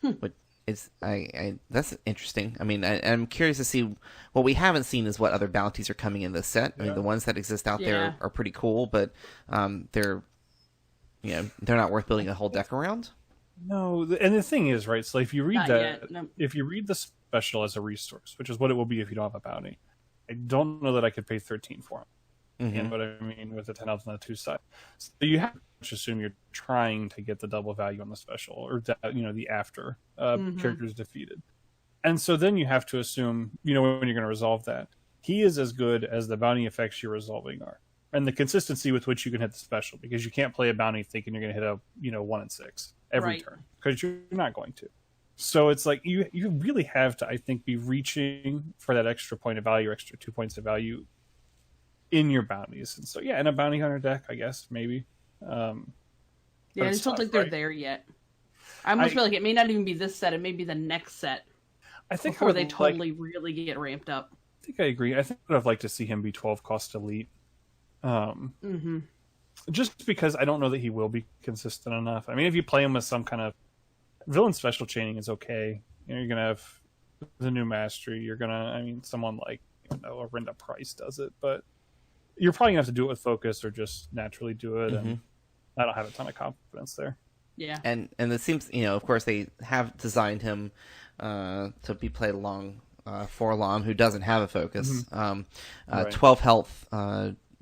But that's interesting. I mean, I'm curious to see. What we haven't seen is what other bounties are coming in this set. I mean, the ones that exist out there are pretty cool, but they're not worth building a whole deck around. No, and the thing is, right? So if you read No. if you read the special as a resource, which is what it will be if you don't have a bounty, I don't know that I could pay 13 for them. Mm-hmm. But I mean, with the 10 health on the 2 side, so you have to assume you're trying to get the double value on the special, or the after character's defeated, and so then you have to assume when you're going to resolve that he is as good as the bounty effects you're resolving are, and the consistency with which you can hit the special, because you can't play a bounty thinking you're going to hit a 1 and 6 every turn, because you're not going to. So it's like you really have to, I think, be reaching for that extra point of value, or extra 2 points of value in your bounties. And so in a bounty hunter deck, I guess maybe. I just don't think they're there yet. I almost feel like it may not even be this set; it may be the next set. I think before they totally really get ramped up. I think I agree. I think I'd like to see him be 12 cost elite. Just because I don't know that he will be consistent enough. I mean, if you play him with some kind of villain special chaining, is okay. You're gonna have the new mastery. You're gonna, someone like Arinda Price does it, but you're probably gonna have to do it with focus or just naturally do it. And I don't have a ton of confidence there. Yeah, and it seems of course they have designed him to be played along Forlom, who doesn't have a focus. 12 health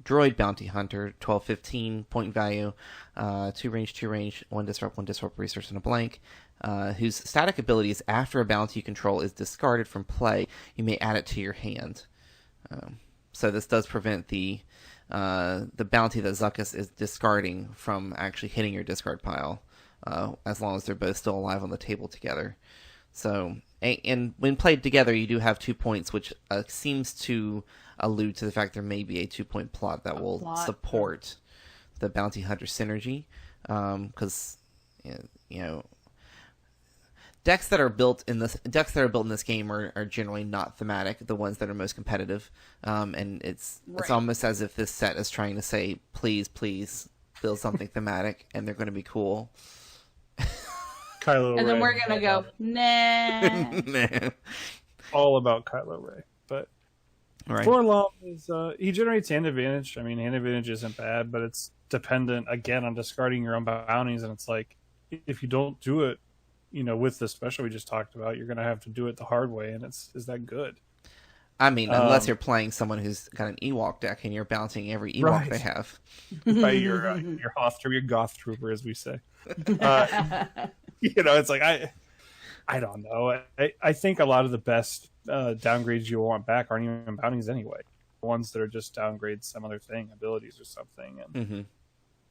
droid bounty hunter, 12-15 point value, 2 range, 1 disrupt resource and a blank. Whose static ability is after a bounty you control is discarded from play, you may add it to your hand. So this does prevent the bounty that Zuckuss is discarding from actually hitting your discard pile, as long as they're both still alive on the table together. So, and when played together, you do have 2 points, which seems to allude to the fact there may be a 2-point plot that will support the bounty hunter synergy. Because decks that are built in this game are generally not thematic. The ones that are most competitive, and it's almost as if this set is trying to say, please build something thematic, and they're going to be cool. Kylo and Ray. then we're gonna go, nah. All about Kylo Ray, but right. Forlom is he generates hand advantage. I mean, hand advantage isn't bad, but it's dependent again on discarding your own bounties, and it's like if you don't do it, with the special we just talked about, you're gonna have to do it the hard way, and is that good? I mean, unless you're playing someone who's got an Ewok deck and you're bouncing every Ewok they have. Right, your Hoth Trooper, your Goth Trooper, as we say. It's like I don't know. I think a lot of the best downgrades you want back aren't even bounties anyway. Ones that are just downgrades some other thing, abilities or something. And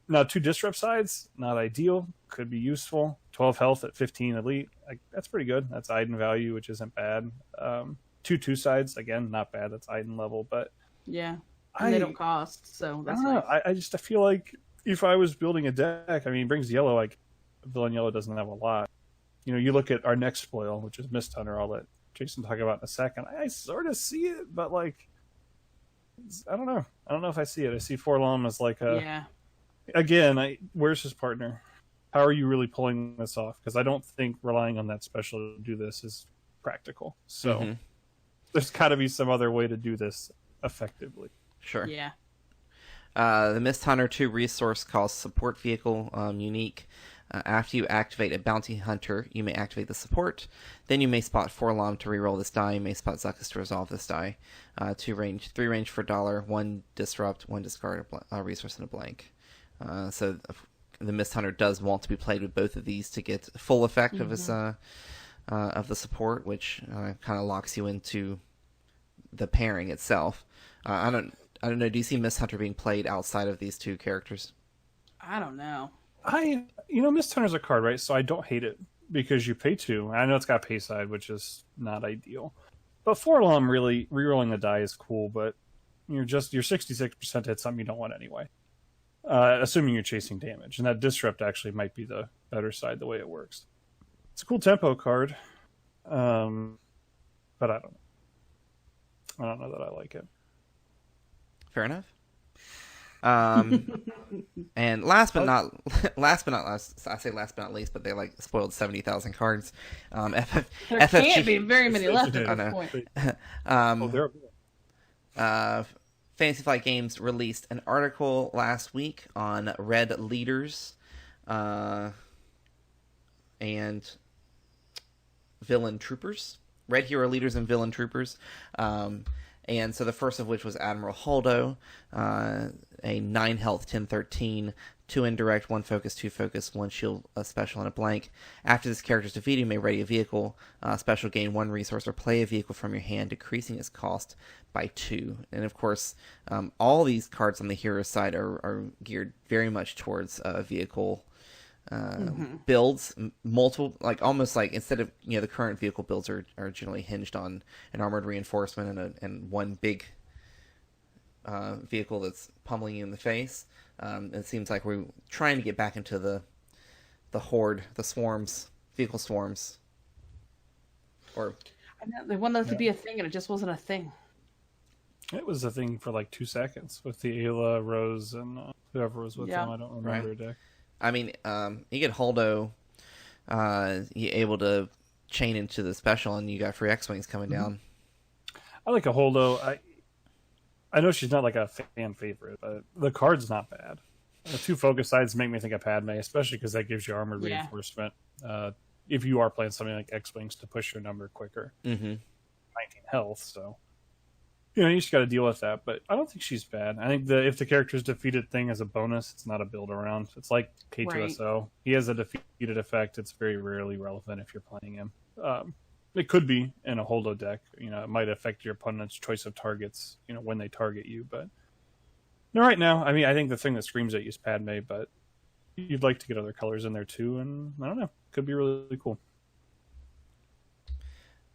now 2 disrupt sides, not ideal. Could be useful. 12 health at 15 elite. That's pretty good. That's Iden value, which isn't bad. 2 sides, again, not bad. That's Iden level, but yeah, they don't cost, so that's nice. I feel like if I was building a deck, I mean, it brings yellow. Like Villain Yellow doesn't have a lot. You look at our next spoil, which is Mist Hunter. I'll let Jason talk about in a second. I sort of see it, but like, I don't know. I don't know if I see it. I see Forlom as like a. Yeah. Again, where's his partner? How are you really pulling this off? Because I don't think relying on that special to do this is practical. So there's got to be some other way to do this effectively. Sure. Yeah. The Mist Hunter 2 resource calls support vehicle unique. After you activate a bounty hunter, you may activate the support. Then you may spot Forlom to reroll this die. You may spot Zuckuss to resolve this die. 3 range for $1, 1 disrupt, 1 discard a resource and a blank. So the Mist Hunter does want to be played with both of these to get full effect of his of the support, which kind of locks you into the pairing itself. I don't know. Do you see Mist Hunter being played outside of these 2 characters? I don't know. Mist Hunter's a card, right? So I don't hate it because you pay 2. I know it's got pay side, which is not ideal. But Forlom really rerolling the die is cool, but you're 66% hit something you don't want anyway. Assuming you're chasing damage, and that disrupt actually might be the better side the way it works. It's a cool tempo card, but I don't know that I like it. Fair enough. And last but not least, I say last but not least, but they like spoiled 70,000 cards. There can't be very many left at this point. Fantasy Flight Games released an article last week on red leaders and villain troopers. Red hero leaders and villain troopers. And so the first of which was Admiral Holdo, a 9 health, 10-13, 2 indirect, 1 focus, 2 focus, 1 shield, a special, and a blank. After this character is defeated, you may ready a vehicle, special, gain 1 resource, or play a vehicle from your hand, decreasing its cost by 2. And of course, all these cards on the hero side are geared very much towards vehicle builds, multiple, like almost like instead of the current vehicle builds are generally hinged on an armored reinforcement and one big vehicle that's pummeling you in the face. It seems like we're trying to get back into the horde, the swarms, vehicle swarms. Or I know, they wanted it to be a thing, and it just wasn't a thing. It was a thing for like 2 seconds with the Ayla, Rose, and whoever was with them. I don't remember their deck. I mean, you get Holdo, you're able to chain into the special, and you got free X-Wings coming down. I like a Holdo. I know she's not like a fan favorite, but the card's not bad. The 2 focus sides make me think of Padme, especially because that gives you armored reinforcement. If you are playing something like X-Wings to push your number quicker. 19 health, so you just got to deal with that. But I don't think she's bad. I think if the character's defeated thing as a bonus, it's not a build around. It's like K2SO. Right. He has a defeated effect. It's very rarely relevant if you're playing him. It could be in a holdo deck. It might affect your opponent's choice of targets, when they target you. But no, right now, I mean, I think the thing that screams at you is Padme, but you'd like to get other colors in there too, and I don't know. Could be really cool.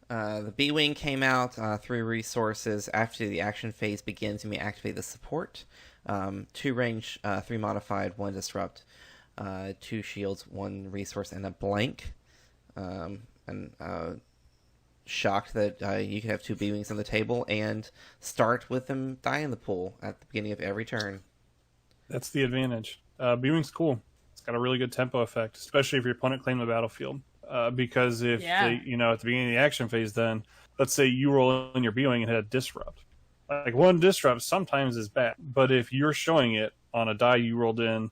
The B-Wing came out, 3 resources. After the action phase begins, you may activate the support. 2 range, 3 modified, 1 disrupt, 2 shields, 1 resource, and a blank. Shocked that you can have 2 B-Wings on the table and start with them die in the pool at the beginning of every turn. That's the advantage. B-Wing's cool. It's got a really good tempo effect, especially if your opponent claimed the battlefield. Because if they, at the beginning of the action phase, then let's say you roll in your B-Wing and hit a disrupt. Like 1 disrupt sometimes is bad, but if you're showing it on a die you rolled in,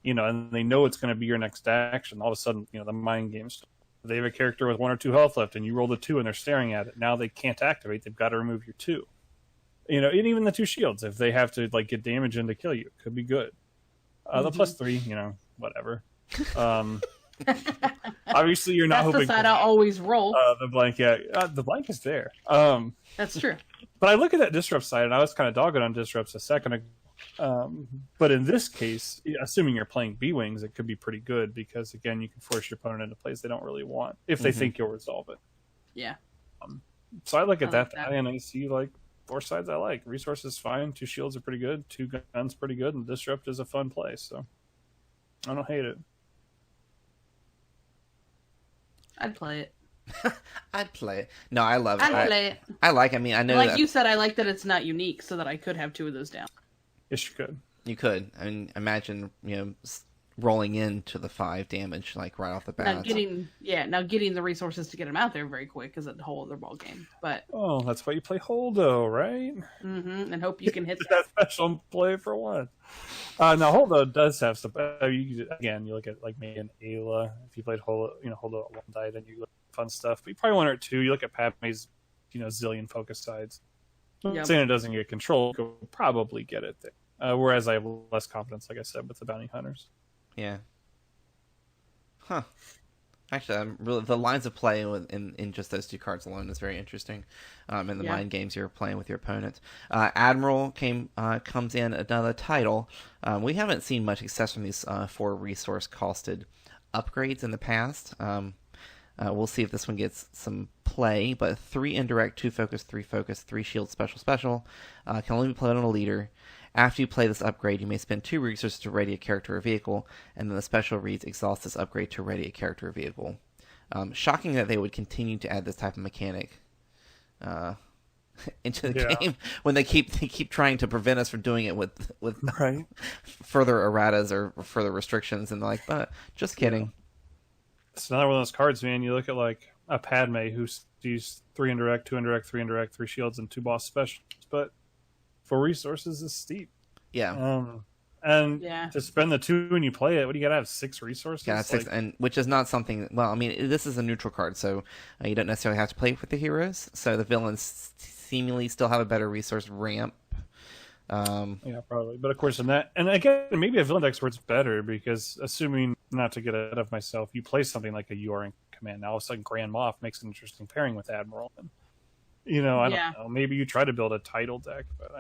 and they know it's going to be your next action, all of a sudden, the mind games. They have a character with 1 or 2 health left, and you rolled a 2, and they're staring at it. Now they can't activate; they've got to remove your 2. And even the 2 shields, if they have to get damage in to kill you, it could be good. The +3, whatever. Obviously, you're not That's hoping. the side I always roll. The blank, the blank is there. That's true. But I look at that disrupt side, and I was kind of dogging on disrupts a second ago. But in this case, assuming you're playing B-Wings, it could be pretty good because, again, you can force your opponent into plays they don't really want if they think you'll resolve it. Yeah. So I look at that, that. and I see 4 sides I like. Resources fine, 2 shields are pretty good, 2 guns pretty good, and disrupt is a fun play. So I don't hate it. I'd play it. I'd play it. No, I love it. I'd play it. I like. I mean, I know. Like you said, I like that it's not unique, so that I could have 2 of those down. Yes, you could. You could. I mean, imagine rolling into the 5 damage right off the bat. Now getting the resources to get them out there very quick is a whole other ball game. But that's why you play Holdo, right? Mm-hmm, and hope you can hit that special play for one. Now Holdo does have some. You look at maybe an Ayla. If you played Holdo, Holdo at 1 die, then you look at fun stuff. But you probably 1 or 2. You look at Padme's, zillion focus sides. I'm not saying it doesn't get control. You'll probably get it there. Whereas I have less confidence, like I said, with the bounty hunters. Yeah. Huh. Actually, the lines of play in just those 2 cards alone is very interesting. And the mind games you're playing with your opponent. Admiral comes in another title. We haven't seen much success from these 4 resource costed upgrades in the past. We'll see if this one gets some play. But 3 indirect, 2 focus, 3 focus, 3 shield, special. Can only be played on a leader. After you play this upgrade, you may spend 2 resources to ready a character or vehicle, and then the special reads exhaust this upgrade to ready a character or vehicle. Shocking that they would continue to add this type of mechanic into the game when they keep trying to prevent us from doing it with further erratas or further restrictions, and they're like, but just kidding. It's another one of those cards, man. You look at a Padme who sees 3 indirect, 2 indirect, 3 indirect, 3 shields, and 2 boss specials, but 4 resources is steep. Yeah. To spend the 2 when you play it, what do you got to have? 6 resources? Yeah, 6, and which is not something. Well, I mean, this is a neutral card, so you don't necessarily have to play with the heroes. So the villains seemingly still have a better resource ramp. Yeah, probably. But of course, and again, maybe a villain deck where it's better because, assuming not to get ahead of myself, you play something like a UR command. Now all of a sudden, Grand Moff makes an interesting pairing with Admiral. And, I don't know. Maybe you try to build a title deck, but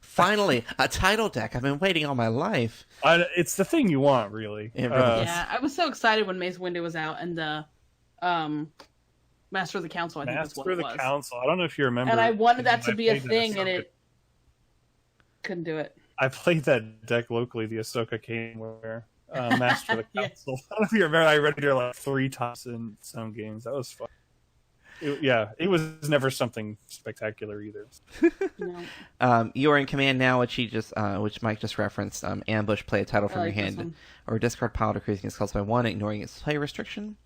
Finally, a title deck. I've been waiting all my life. It's the thing you want, really. I was so excited when Mace Windu was out and the Master of the Council, I think that's what it was. Master of the Council. I don't know if you remember. And I wanted that to be a thing, and it couldn't do it. I played that deck locally, the Ahsoka Kane, where Master of the Council. I don't know if you remember, I read it 3 times in some games. That was fun. It was never something spectacular either. No. You are in command now, which Mike just referenced. Ambush, play a title from your hand, or discard pile decreasing its cost by 1, ignoring its play restriction.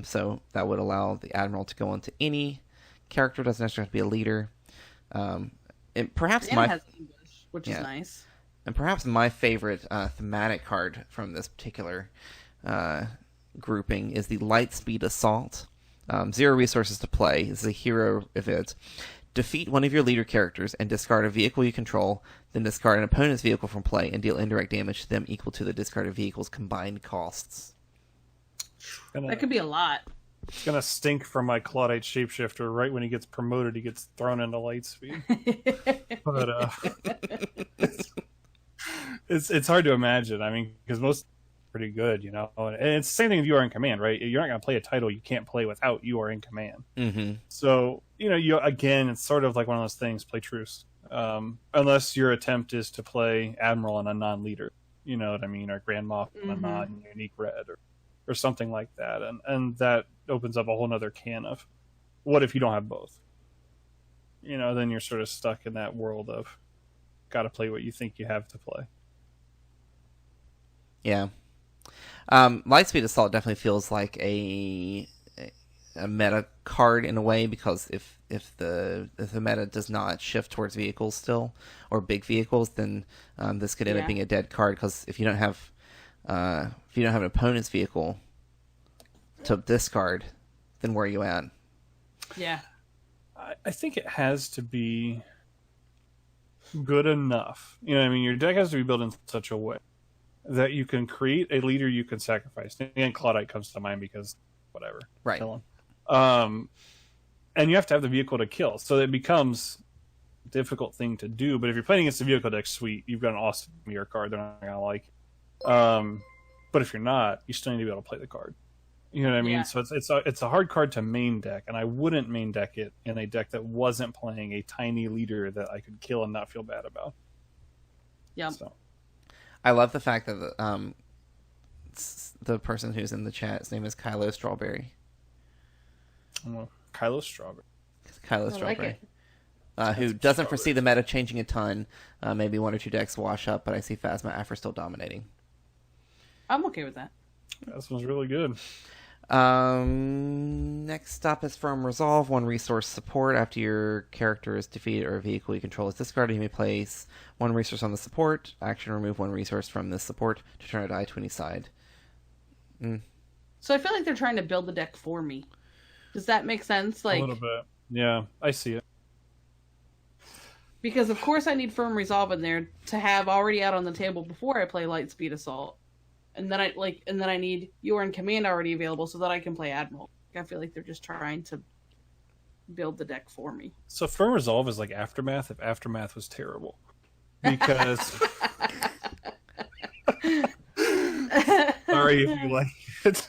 So that would allow the Admiral to go into any character. Doesn't necessarily have to be a leader. And perhaps has English, which is nice. And perhaps my favorite thematic card from this particular grouping is the Lightspeed Assault. 0 resources to play. This is a hero event. Defeat one of your leader characters and discard a vehicle you control, then discard an opponent's vehicle from play and deal indirect damage to them equal to the discarded vehicle's combined costs. That could be a lot. It's gonna stink from my Claudite shapeshifter. Right when he gets promoted, he gets thrown into Lightspeed. But it's hard to imagine. I mean, because most are pretty good, you know. And it's the same thing if you are in command, right? You're not gonna play a title you can't play without you are in command. Mm-hmm. So it's sort of like one of those things. Play truce, unless your attempt is to play Admiral and a non-leader. You know what I mean, or Grand Moff and a non-unique red, or something like that, and that opens up a whole nother can of what if you don't have both? You know, then you're sort of stuck in that world of got to play what you think you have to play. Yeah. Lightspeed Assault definitely feels like a meta card in a way, because if the meta does not shift towards vehicles still, or big vehicles, then this could end up being a dead card, because if you don't have an opponent's vehicle to discard, then where are you at? Yeah. I think it has to be good enough. You know what I mean? Your deck has to be built in such a way that you can create a leader you can sacrifice. And Claudite comes to mind because whatever. Right. Kill him. And you have to have the vehicle to kill. So it becomes a difficult thing to do. But if you're playing against a vehicle deck, sweet. You've got an awesome mirror card they're not going to like. But if you're not, you still need to be able to play the card. You know what I mean? Yeah. So it's a hard card to main deck, and I wouldn't main deck it in a deck that wasn't playing a tiny leader that I could kill and not feel bad about. Yep. So. I love the fact that the person who's in the chat, his name is Kylo Strawberry. Well, Kylo Strawberry. Kylo Strawberry. Who doesn't foresee the meta changing a ton. Maybe one or two decks wash up, but I see Phasma Afra still dominating. I'm okay with that. This one's really good. Next up is from Resolve. One resource support. After your character is defeated or a vehicle you control is discarded, you may place one resource on the support. Action, remove one resource from this support to turn a die to any side. So I feel like they're trying to build the deck for me. Does that make sense? Like, a little bit. Yeah, I see it. Because of course I need Firm Resolve in there to have already out on the table before I play Lightspeed Assault. And then I need You're in Command already available so that I can play Admiral. I feel like they're just trying to build the deck for me. So Firm Resolve is like Aftermath if Aftermath was terrible. Because sorry if you like it.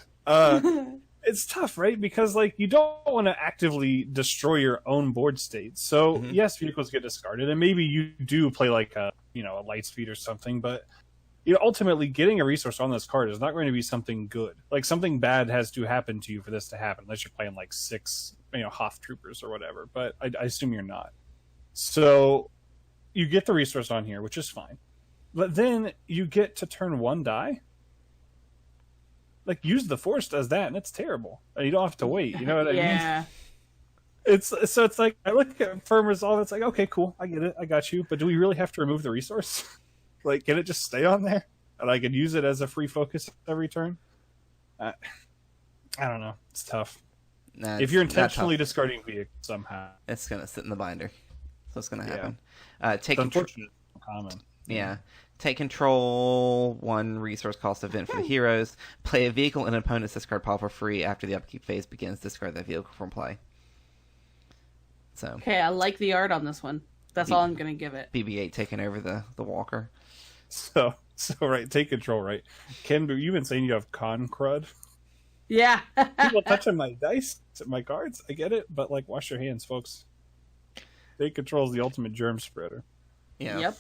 It's tough, right? Because like you don't want to actively destroy your own board state. So yes, vehicles get discarded, and maybe you do play like a Lightspeed or something, but ultimately getting a resource on this card is not going to be something good. Like something bad has to happen to you for this to happen, unless you're playing like 6 Hoth troopers or whatever. But I assume you're not. So you get the resource on here, which is fine. But then you get to turn 1 die. Like use the Force does that, and it's terrible. And you don't have to wait. You know what I mean? Yeah. It's like I look at Firm Resolve. It's like, okay, cool, I get it, I got you. But do we really have to remove the resource? Like, can it just stay on there? And I could use it as a free focus every turn? I don't know. It's tough. If you're intentionally discarding vehicles somehow, it's going to sit in the binder. So it's going to happen. Take unfortunate. Common. Yeah. Take control, 1 resource cost event for the heroes. Play a vehicle in an opponent's discard pile for free after the upkeep phase begins. Discard that vehicle from play. So. Okay, I like the art on this one. That's all I'm going to give it. BB-8 taking over the walker. So right, take control, right? Ken, you've been saying you have con crud. Yeah. People touching my dice, my cards. I get it, but like, wash your hands, folks. Take control is the ultimate germ spreader. Yeah. Yep.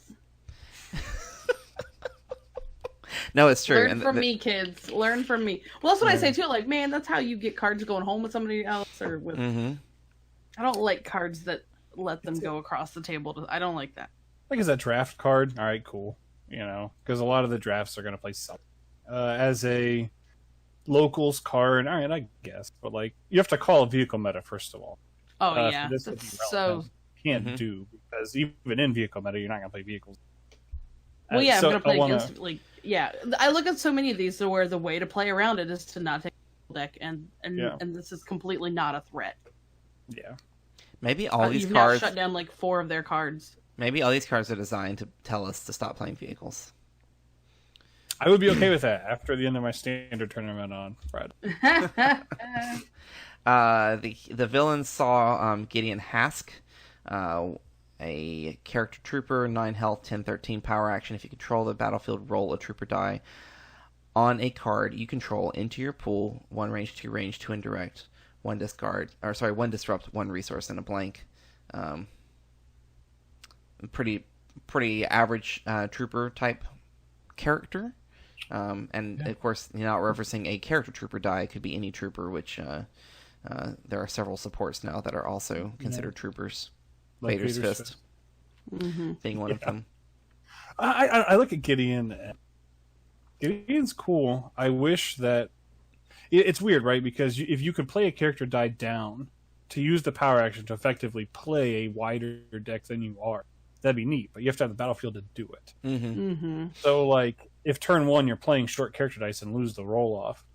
No, it's true. Learn from me, kids. Learn from me. Well, that's what I say too. Like, man, that's how you get cards going home with somebody else or with. I don't like cards that let them go across the table. I don't like that. Like, is that draft card? All right, cool. Because a lot of the drafts are going to play something. As a locals card, all right, I guess. But, like, you have to call a vehicle meta, first of all. Oh, yeah. So you can't do, because even in vehicle meta, you're not going to play vehicles. Well, yeah, I'm going to play against, like, yeah. I look at so many of these where the way to play around it is to not take a deck, and this is completely not a threat. Yeah. Maybe all these you've cards... now shut down, like, 4 of their cards. Maybe all these cards are designed to tell us to stop playing vehicles. I would be okay with that after the end of my standard tournament on Friday. The villains saw Gideon Hask, a character trooper, 9 health, 10-13 power action. If you control the battlefield, roll a trooper die on a card you control into your pool. 1 range, 2 range, 2 indirect, 1 discard, 1 disrupt, 1 resource, and a blank. Pretty average trooper type character. And of course, you're not referencing a character trooper die. It could be any trooper, which there are several supports now that are also considered troopers. Like Vader's Fist being one of them. I look at Gideon. Gideon's cool. I wish that it's weird, right? Because if you could play a character die down to use the power action to effectively play a wider deck than you are, that'd be neat. But you have to have the battlefield to do it. So, like, if turn 1 you're playing short character dice and lose the roll off,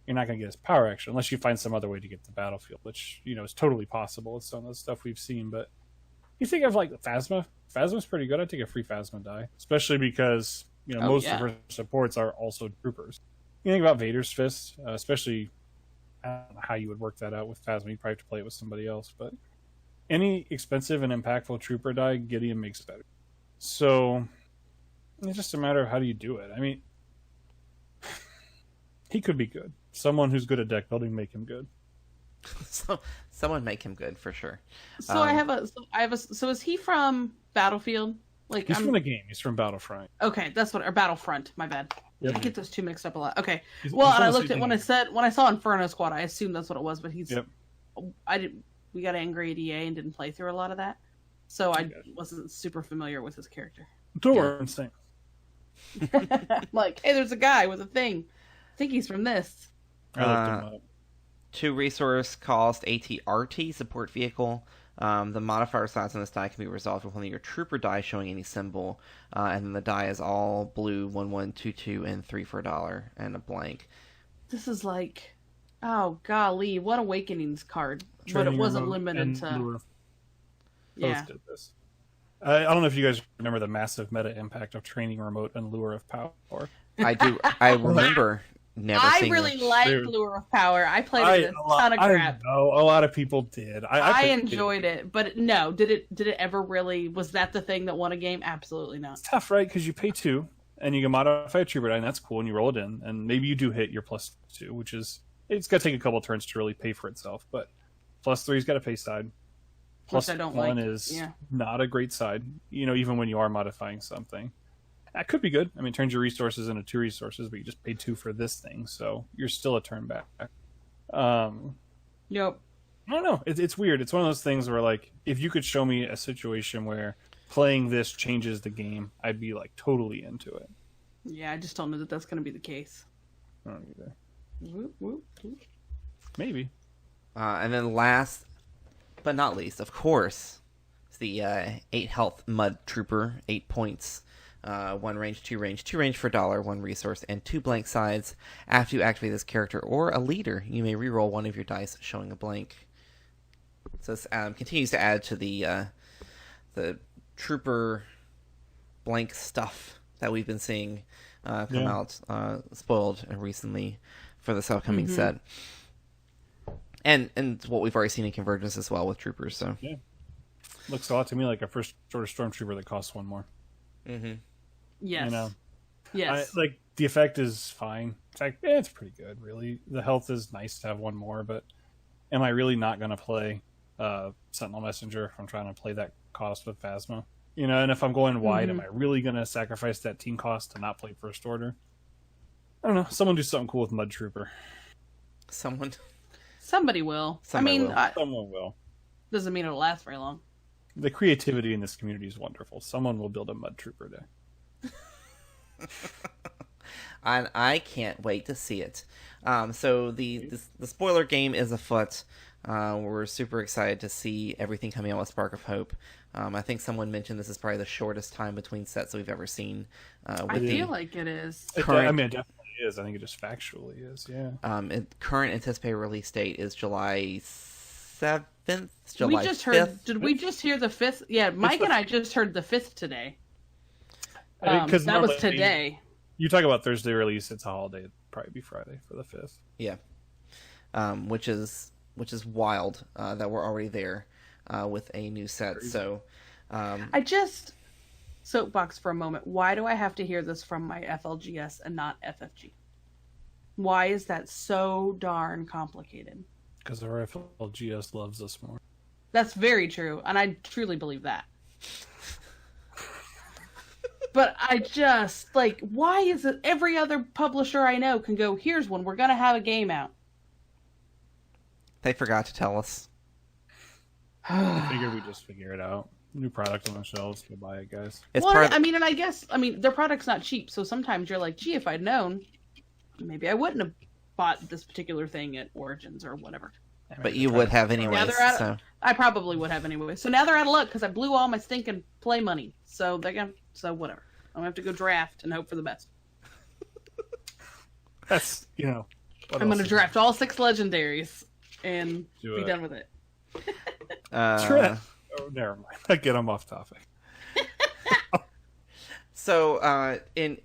you're not going to get his power action unless you find some other way to get the battlefield, which is totally possible. It's some of the stuff we've seen. But you think of like Phasma. Phasma's pretty good. I'd take a free Phasma die, especially because most of her supports are also troopers. You think about Vader's Fist, especially. I don't know how you would work that out with Phasma. You probably have to play it with somebody else, but any expensive and impactful trooper die, Gideon makes better. So it's just a matter of how do you do it. I mean, he could be good. Someone who's good at deck building make him good. Someone make him good for sure. So is he from Battlefield? Like he's from the game. He's from Battlefront. Okay, that's what, or Battlefront. My bad. Yep. I get those two mixed up a lot. Okay. He's And I looked at when I saw Inferno Squad, I assumed that's what it was, but he's. Yep. We got angry at EA and didn't play through a lot of that, so I wasn't super familiar with his character. Don't worry, insane. Like, hey, there's a guy with a thing. I think he's from this. I looked him up. 2 resource cost ATRT support vehicle. The modifier size on this die can be resolved with one of your trooper die showing any symbol, and then the die is all blue, 1/1, 2/2, and 3 for $1 and a blank. This is like, oh golly, what Awakenings card, but it wasn't limited to. Both did this. I don't know if you guys remember the massive meta impact of Training Remote and Lure of Power. I do. I remember. I really liked Lure of Power. I played it a ton of crap. I know a lot of people did. I enjoyed it, but no, did it ever really? Was that the thing that won a game? Absolutely not. It's tough, right? Because you pay 2, and you can modify a trooper die, and that's cool. And you roll it in, and maybe you do hit your +2, which is it's got to take a couple turns to really pay for itself. But +3's got a pay side. +1 is not a great side. Even when you are modifying something. That could be good. I mean, it turns your resources into 2 resources, but you just paid 2 for this thing, so you're still a turn back. Yep. I don't know. It's weird. It's one of those things where, like, if you could show me a situation where playing this changes the game, I'd be, like, totally into it. Yeah, I just don't know that that's going to be the case. I don't either. Whoop, whoop, whoop. Maybe. And then last but not least, of course, it's the 8 health Mud Trooper, 8 points. 1 range, 2 range, 2 range for $1, 1 resource, and 2 blank sides. After you activate this character or a leader, you may reroll one of your dice showing a blank. So this continues to add to the trooper blank stuff that we've been seeing come out spoiled recently for this upcoming set. And what we've already seen in Convergence as well with troopers. So yeah, looks a lot to me like a first order stormtrooper that costs 1 more. Yes. Yes. The effect is fine. In fact, it's pretty good, really. The health is nice to have 1 more, but am I really not going to play Sentinel Messenger if I'm trying to play that cost with Phasma? And if I'm going wide, am I really going to sacrifice that team cost to not play First Order? I don't know. Someone do something cool with Mud Trooper. Somebody will. Someone will. Doesn't mean it'll last very long. The creativity in this community is wonderful. Someone will build a Mud Trooper deck. And I can't wait to see it. So the spoiler game is afoot. We're super excited to see everything coming out with Spark of Hope. I think someone mentioned this is probably the shortest time between sets that we've ever seen. I feel like it is. It definitely is. I think it just factually is, yeah. Current anticipated release date is July 7th, July 5th. Did we just hear the 5th? Yeah, Mike and I just heard the 5th today. That was today. You talk about Thursday release, it's a holiday. It'd probably be Friday for the 5th. Yeah. Which is wild that we're already there with a new set. Crazy. So I just soapbox for a moment. Why do I have to hear this from my FLGS and not FFG? Why is that so darn complicated? Because our FLGS loves us more. That's very true, and I truly believe that. But I just, like, why is it every other publisher I know can go, here's one, we're going to have a game out? they forgot to tell us. I figured we'd just figure it out. New product on the shelves, go buy it, guys. It's Well, part of, I mean, and I guess, their product's not cheap, so sometimes you're like, gee, if I'd known, maybe I wouldn't have bought this particular thing at Origins or whatever. but you would have anyways. Yeah, they're out So I probably would have anyway. So now they're out of luck because I blew all my stinking play money. So so whatever. I'm gonna have to go draft and hope for the best. That's, what I'm else gonna is- draft all 6 legendaries and Do be it. done with it. Oh, never mind. Again, I'm off topic. So in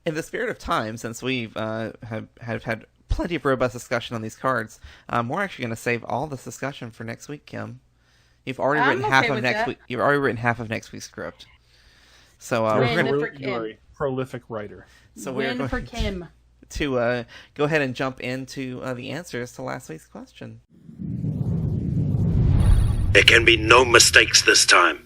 the spirit of time, since we've have had plenty of robust discussion on these cards, we're actually going to save all this discussion for next week, Kim. You've already I'm written okay half of with next that. week. You've already written half of next week's script. So Win we're going for You are a prolific writer. so we're Win going for Kim. to go ahead and jump into the answers to last week's question. There can be no mistakes this time.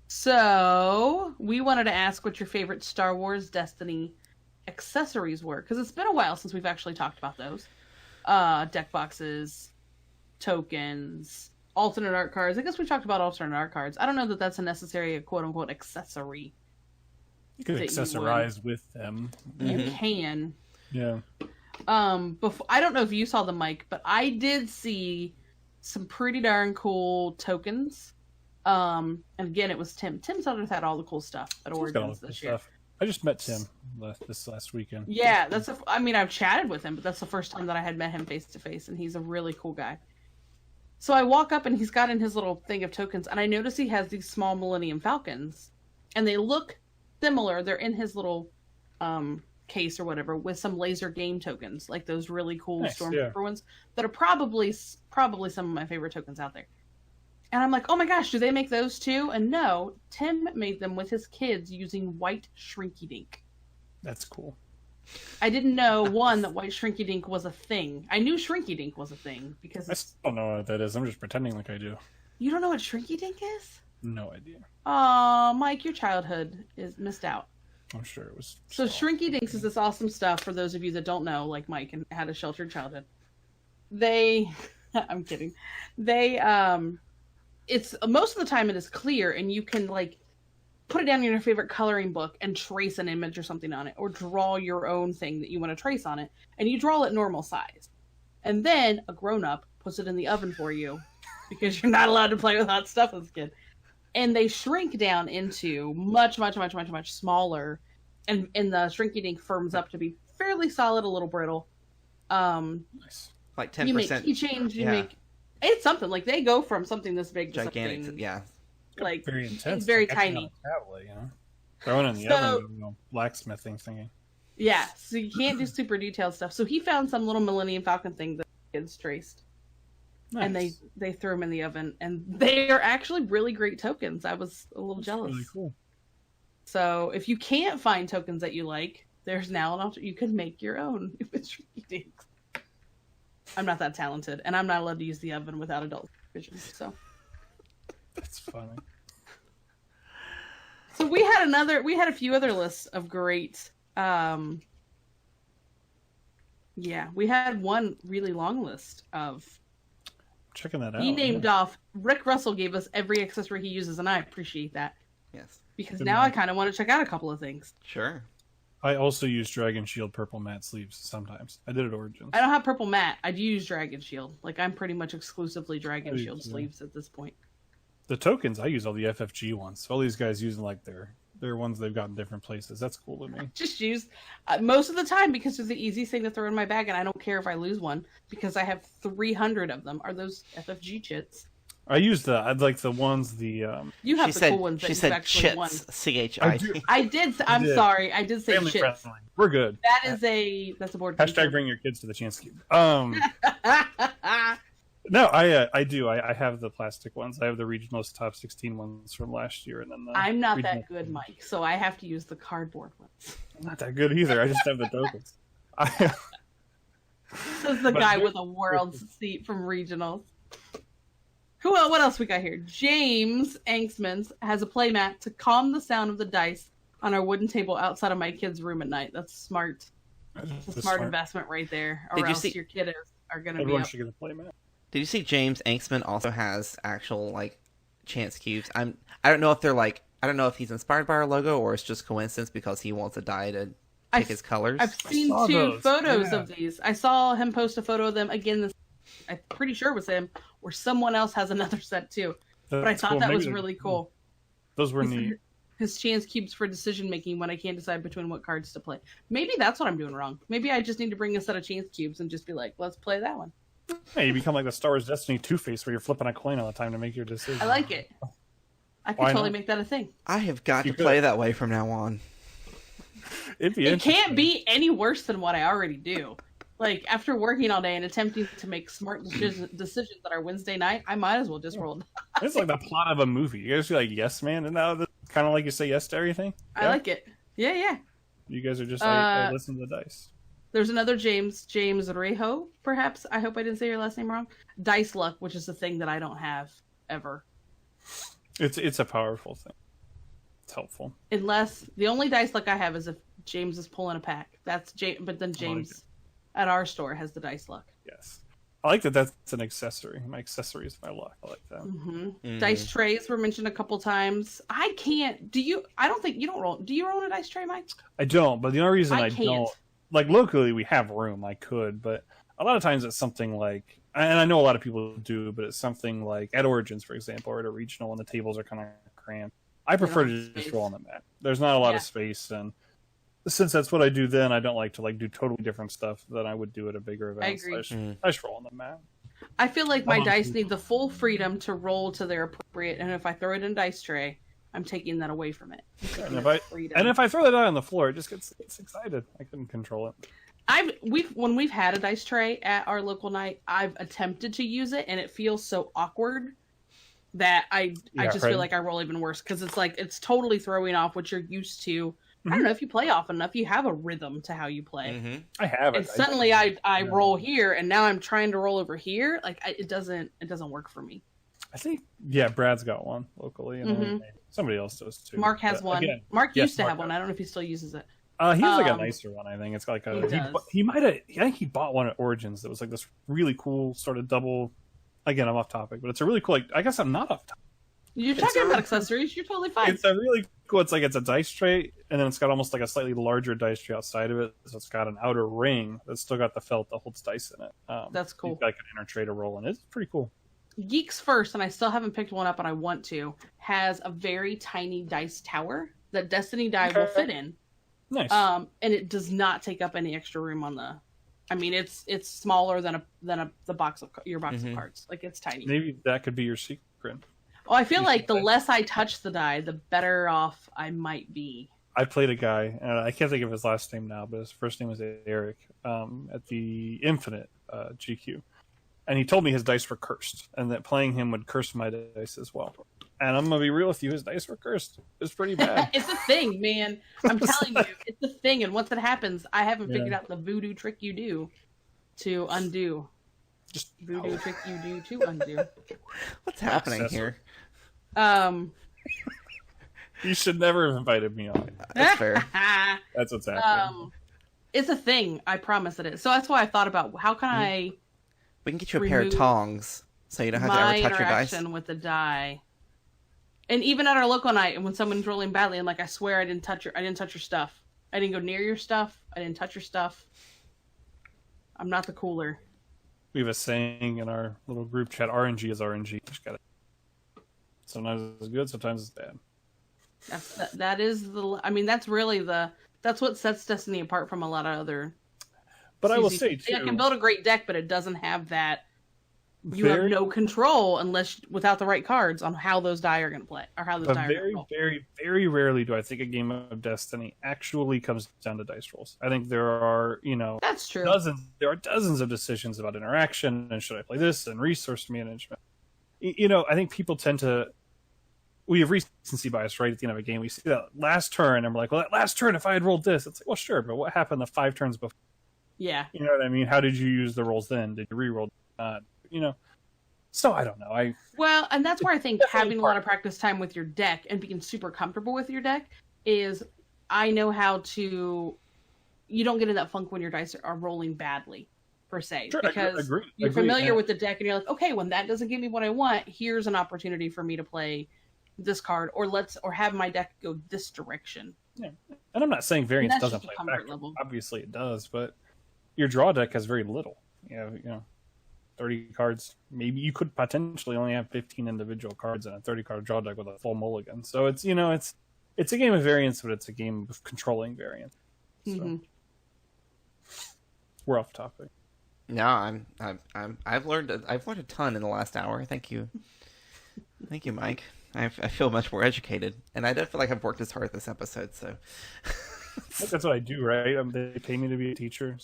So we wanted to ask what your favorite Star Wars Destiny accessories were, because it's been a while since we've actually talked about those. Deck boxes, tokens, alternate art cards. I guess we talked about alternate art cards. I don't know that that's a necessary quote-unquote accessory. You could That you accessorize with them. You can. Yeah. Before, I don't know if you saw the mic, but I did see some pretty darn cool tokens. And again, it was Tim. Tim Sutters had all the cool stuff at He's got all Origins the this cool year. stuff. I just met Tim this last weekend. Yeah, I've chatted with him, but that's the first time that I had met him face to face, and he's a really cool guy. So I walk up, and he's got in his little thing of tokens, and I notice he has these small Millennium Falcons, and they look similar. They're in his little case or whatever with some laser game tokens, like those really cool Nice, Stormtrooper ones that are probably some of my favorite tokens out there. And I'm like, oh my gosh, do they make those too? And no, Tim made them with his kids using white Shrinky Dink. That's cool. I didn't know, one, that white Shrinky Dink was a thing. I knew Shrinky Dink was a thing because I still don't know what that is. I'm just pretending like I do. you don't know what Shrinky Dink is? No idea. Oh, Mike, your childhood is missed out. I'm sure it was. So Shrinky Dinks is this awesome stuff for those of you that don't know, like Mike, and had a sheltered childhood. I'm kidding. It's most of the time it is clear, and you can like put it down in your favorite coloring book and trace an image or something on it, or draw your own thing that you want to trace on it, and you draw it normal size. And then a grown-up puts it in the oven for you because you're not allowed to play with hot stuff as a kid. And they shrink down into much, much, much, much, much smaller, and the Shrinky Dink firms up to be fairly solid, a little brittle. Nice. Like 10%. You make keychains, yeah. it's something like they go from something this big to Gigantic. something Yeah. like Very intense. it's very like actually tiny. on a tablet, Throwing in the So- oven, blacksmithing thingy. Yeah, so you can't do super detailed stuff. So he found some little Millennium Falcon thing that kids traced, Nice. and they threw them in the oven, and they are actually really great tokens. I was a little That's jealous. really cool. So if you can't find tokens that you like, there's now an option. You can make your own with Shrinky Dinks. I'm not that talented, and I'm not allowed to use the oven without adult supervision. That's funny. So we had a few other lists of great. We had one really long list of. Checking that out. He named off. Rick Russell gave us every accessory he uses, and I appreciate that Yes. because Good now man. I kind of want to check out a couple of things. Sure. I also use Dragon Shield purple matte sleeves sometimes. I did it Origins. I don't have purple matte. I do use Dragon Shield. Like I'm pretty much exclusively Dragon Oh, Shield yeah. sleeves at this point. The tokens, I use all the FFG ones. All these guys using like their ones they've got in different places. That's cool to me. Just use most of the time because they're the easiest thing to throw in my bag, and I don't care if I lose one because I have 300 of them. Are those FFG chits? I used I'd like the ones You have She the said cool ones that she you've said actually won. chits, CHIT. I did. I'm did. sorry. I did say family shit. friendly. We're good. That's a board game. Hashtag bring your kids to the Chance Cube. No, I do. I have the plastic ones. I have the regionalist top 16 ones from last year, and then I'm not regional that good, Mike, so I have to use the cardboard ones. I'm not that good either. I just have the tokens. Says the guy with a world's seat from regionals. What else we got here? James Angstmans has a playmat to calm the sound of the dice on our wooden table outside of my kid's room at night. That's smart. That's a smart investment right there. Or else your kiddos are going to be Everyone up. should get a playmat. Did you see James Angstman also has actual like chance cubes? I don't know if they're like, I don't know if he's inspired by our logo or it's just coincidence because he wants a die to pick his colors. I've seen two photos of these. I saw him post a photo of them again. I'm pretty sure it was him, or someone else has another set too. But I thought that was really cool. Those were neat. His chance cubes for decision making when I can't decide between what cards to play. Maybe that's what I'm doing wrong. Maybe I just need to bring a set of chance cubes and just be like, let's play that one. Yeah, you become like the Star Wars Destiny Two-Face where you're flipping a coin all the time to make your decision. I like it. I could totally make that a thing. I have got to play that way from now on. It can't be any worse than what I already do. Like, after working all day and attempting to make smart decisions on our Wednesday night, I might as well just roll. It's like the plot of a movie. You guys be like, yes, man, and now kind of like you say yes to everything. I like it. Yeah. You guys are just like, listen to the dice. There's another James Rejo, perhaps. I hope I didn't say your last name wrong. Dice luck, which is a thing that I don't have ever. It's a powerful thing. It's helpful. Unless the only dice luck I have is if James is pulling a pack. That's but then James at our store has the dice luck. Yes, I like that. That's an accessory. My accessory is my luck. I like that. Mm-hmm. Dice trays were mentioned a couple times. I can't. Do you? I don't think you don't roll. Do you roll a dice tray, Mike? I don't. But the only reason I can't. don't, like locally, we have room. I could, but a lot of times it's something like, and I know a lot of people do, but it's something like at Origins, for example, or at a regional, when the tables are kind of cramped. I prefer to just roll on the mat. There's not a lot of space, and since that's what I do, then I don't like to do totally different stuff than I would do at a bigger event. I agree. So I just roll on the mat. I feel like my dice need the full freedom to roll to their appropriate, and if I throw it in a dice tray, I'm taking that away from it. And if I throw that die on the floor, it just gets excited. I couldn't control it. When we've had a dice tray at our local night, I've attempted to use it, and it feels so awkward that I just feel like I roll even worse because it's like it's totally throwing off what you're used to. I don't know, if you play often enough, you have a rhythm to how you play. Mm-hmm. I have it. And suddenly I roll here, and now I'm trying to roll over here. Like it doesn't work for me. I think Brad's got one locally, and somebody else does too. Mark has one. Again, Mark used to have one. I don't know if he still uses it. He has like a nicer one. I think it's like he might have. I think he bought one at Origins that was like this really cool sort of double. Again, I'm off topic, but it's a really cool. I guess I'm not off topic. You're talking about accessories. You're totally fine. It's a really cool. It's a dice tray, and then it's got almost like a slightly larger dice tray outside of it. So it's got an outer ring that's still got the felt that holds dice in it. That's cool. You've got like an inner tray to roll in. It's pretty cool. Geeks First, and I still haven't picked one up, and I want to, has a very tiny dice tower that Destiny die will fit in. Nice. And it does not take up any extra room on the. I mean, it's smaller than the box of your box of cards. Like it's tiny. Maybe that could be your secret. Oh, I feel like the less I touch the die, the better off I might be. I played a guy, I can't think of his last name now, but his first name was Eric, at the Infinite GQ. And he told me his dice were cursed, and that playing him would curse my dice as well. And I'm going to be real with you, his dice were cursed. It's pretty bad. It's a thing, man. I'm telling you, it's a thing. And once it happens, I haven't figured out the voodoo trick you do to undo. Just voodoo trick you do to undo. What's happening here? You should never have invited me on. That's fair. That's what's happening. It's a thing. I promise it is. So that's why I thought about how can I. We can get you a pair of tongs so you don't have to ever touch your dice. Interaction with the die. And even at our local night, and when someone's rolling badly, I'm like, I swear I didn't touch your stuff. I didn't go near your stuff. I didn't touch your stuff. I'm not the cooler. We have a saying in our little group chat: RNG is RNG. Just got it. Sometimes it's good, sometimes it's bad. That is the. I mean, that's really that's what sets Destiny apart from a lot of other. But I will say too, I can build a great deck, but it doesn't have that you have no control without the right cards on how those die are going to play or how those die are going to roll. Very, very rarely do I think a game of Destiny actually comes down to dice rolls. I think there are, That's true. There are dozens of decisions about interaction and should I play this and resource management. I think people tend to. We have recency bias right at the end of a game. We see that last turn and we're like, well, that last turn, if I had rolled this, it's like, well, sure, but what happened the 5 turns before? Yeah. You know what I mean? How did you use the rolls then? Did you re-roll? So I don't know. Well, and that's where I think having a lot of practice time with your deck and being super comfortable with your deck is I know how to. You don't get in that funk when your dice are rolling badly, per se, sure, because you're familiar with the deck and you're like, okay, when that doesn't give me what I want, here's an opportunity for me to play this card, or have my deck go this direction. Yeah, and I'm not saying variance doesn't play a factor. Obviously, it does, but your draw deck has very little. 30 cards. Maybe you could potentially only have 15 individual cards in a 30-card draw deck with a full mulligan. So it's it's a game of variance, but it's a game of controlling variance. So we're off topic. No, I've learned a ton in the last hour. Thank you, Mike. I feel much more educated, and I don't feel like I've worked as hard this episode. So that's what I do, right? They pay me to be a teacher.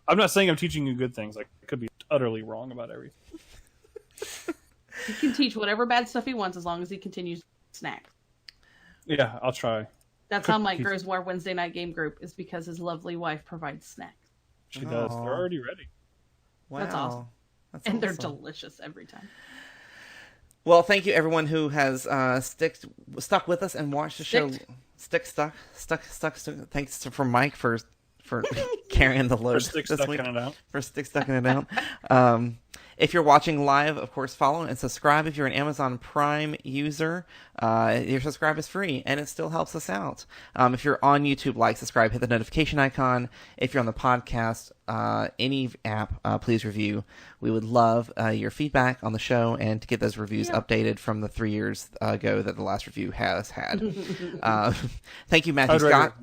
I'm not saying I'm teaching you good things. Like, I could be utterly wrong about everything. He can teach whatever bad stuff he wants as long as he continues snacks. Yeah, I'll try. That's how Mike grows our Wednesday night game group, is because his lovely wife provides snacks. She does. They're already ready. Wow. That's awesome. And they're delicious every time. Well, thank you everyone who has stuck with us and watched the show. Stuck. Thanks for Mike for carrying the load for sticking it out. If you're watching live, of course, follow and subscribe. If you're an Amazon Prime user, your subscribe is free, and it still helps us out. If you're on YouTube, like, subscribe, hit the notification icon. If you're on the podcast, any app, please review. We would love your feedback on the show and to get those reviews updated from the 3 years ago that the last review has had. Thank you, Matthew Scott.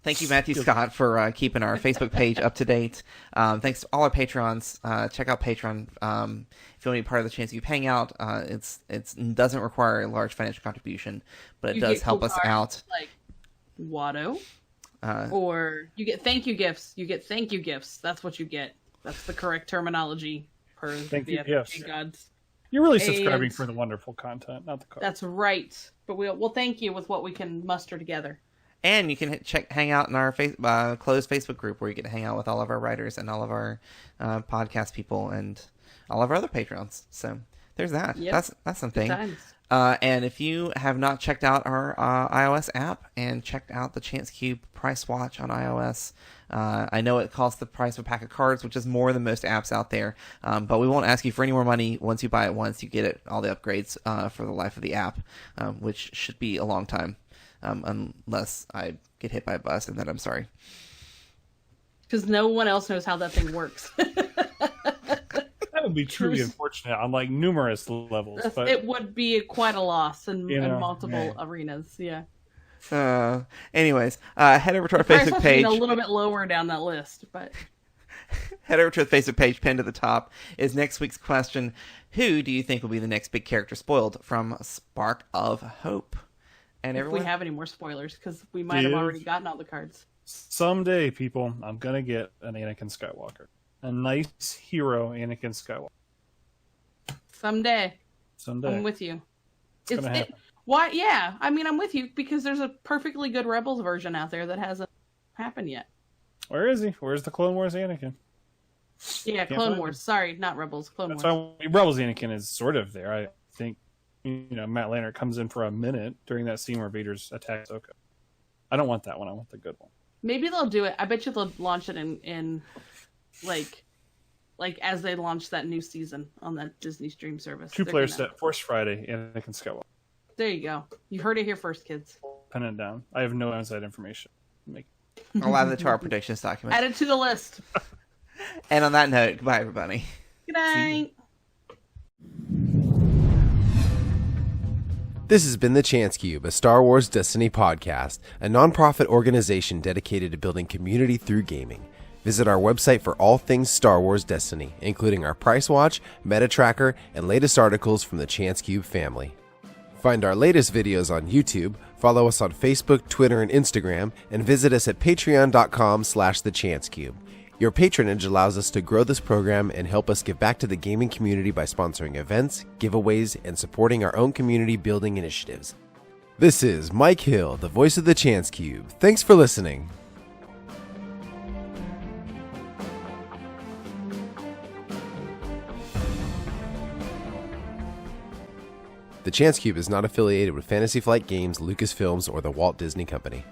Thank you, Matthew Scott, for keeping our Facebook page up to date. Thanks to all our patrons. Check out Patreon if you want to be part of the Chance Cube Hangout. It doesn't require a large financial contribution, but it does help us out. Like Watto, or you get thank you gifts. You get thank you gifts. That's what you get. That's the correct terminology per thank the you gods. You're really subscribing for the wonderful content, not the cards. That's right. But we'll thank you with what we can muster together. And you can hang out in our closed Facebook group where you get to hang out with all of our writers and all of our podcast people and all of our other patrons. So there's that. Yep. That's something. And if you have not checked out our iOS app and checked out the Chance Cube Price Watch on iOS, I know it costs the price of a pack of cards, which is more than most apps out there. But we won't ask you for any more money. Once you buy it once, you get all the upgrades for the life of the app, which should be a long time. Unless I get hit by a bus, and then I'm sorry. Because no one else knows how that thing works. That would be truly unfortunate on numerous levels. But it would be quite a loss in multiple arenas. Yeah. Anyways, head over to our Facebook page. A little bit lower down that list, but head over to the Facebook page. Pinned to the top is next week's question: who do you think will be the next big character spoiled from Spark of Hope? And if we have any more spoilers, because we might have already gotten all the cards. Someday, people, I'm going to get an Anakin Skywalker. A nice hero Anakin Skywalker. Someday. I'm with you. Why? Yeah, I mean, I'm with you, because there's a perfectly good Rebels version out there that hasn't happened yet. Where is he? Where's the Clone Wars Anakin? Yeah, Clone Wars. Sorry, not Rebels. Clone Wars. Rebels Anakin is sort of there, I think. Matt Lanner comes in for a minute during that scene where Vader's attacks Ahsoka. I don't want that one. I want the good one. Maybe they'll do it. I bet you they'll launch it in like as they launch that new season on that Disney stream service. 2-player set, Force Friday, Anakin Skywalker. There you go. You heard it here first, kids. Pen it down. I have no inside information. I'll add it to our predictions document. Add it to the list. And on that note, goodbye, everybody. Good night. This has been The Chance Cube, a Star Wars Destiny podcast, a non-profit organization dedicated to building community through gaming. Visit our website for all things Star Wars Destiny, including our price watch, meta tracker, and latest articles from the Chance Cube family. Find our latest videos on YouTube, follow us on Facebook, Twitter, and Instagram, and visit us at patreon.com/thechancecube. Your patronage allows us to grow this program and help us give back to the gaming community by sponsoring events, giveaways, and supporting our own community building initiatives. This is Mike Hill, the voice of the Chance Cube. Thanks for listening. The Chance Cube is not affiliated with Fantasy Flight Games, Lucasfilms, or the Walt Disney Company.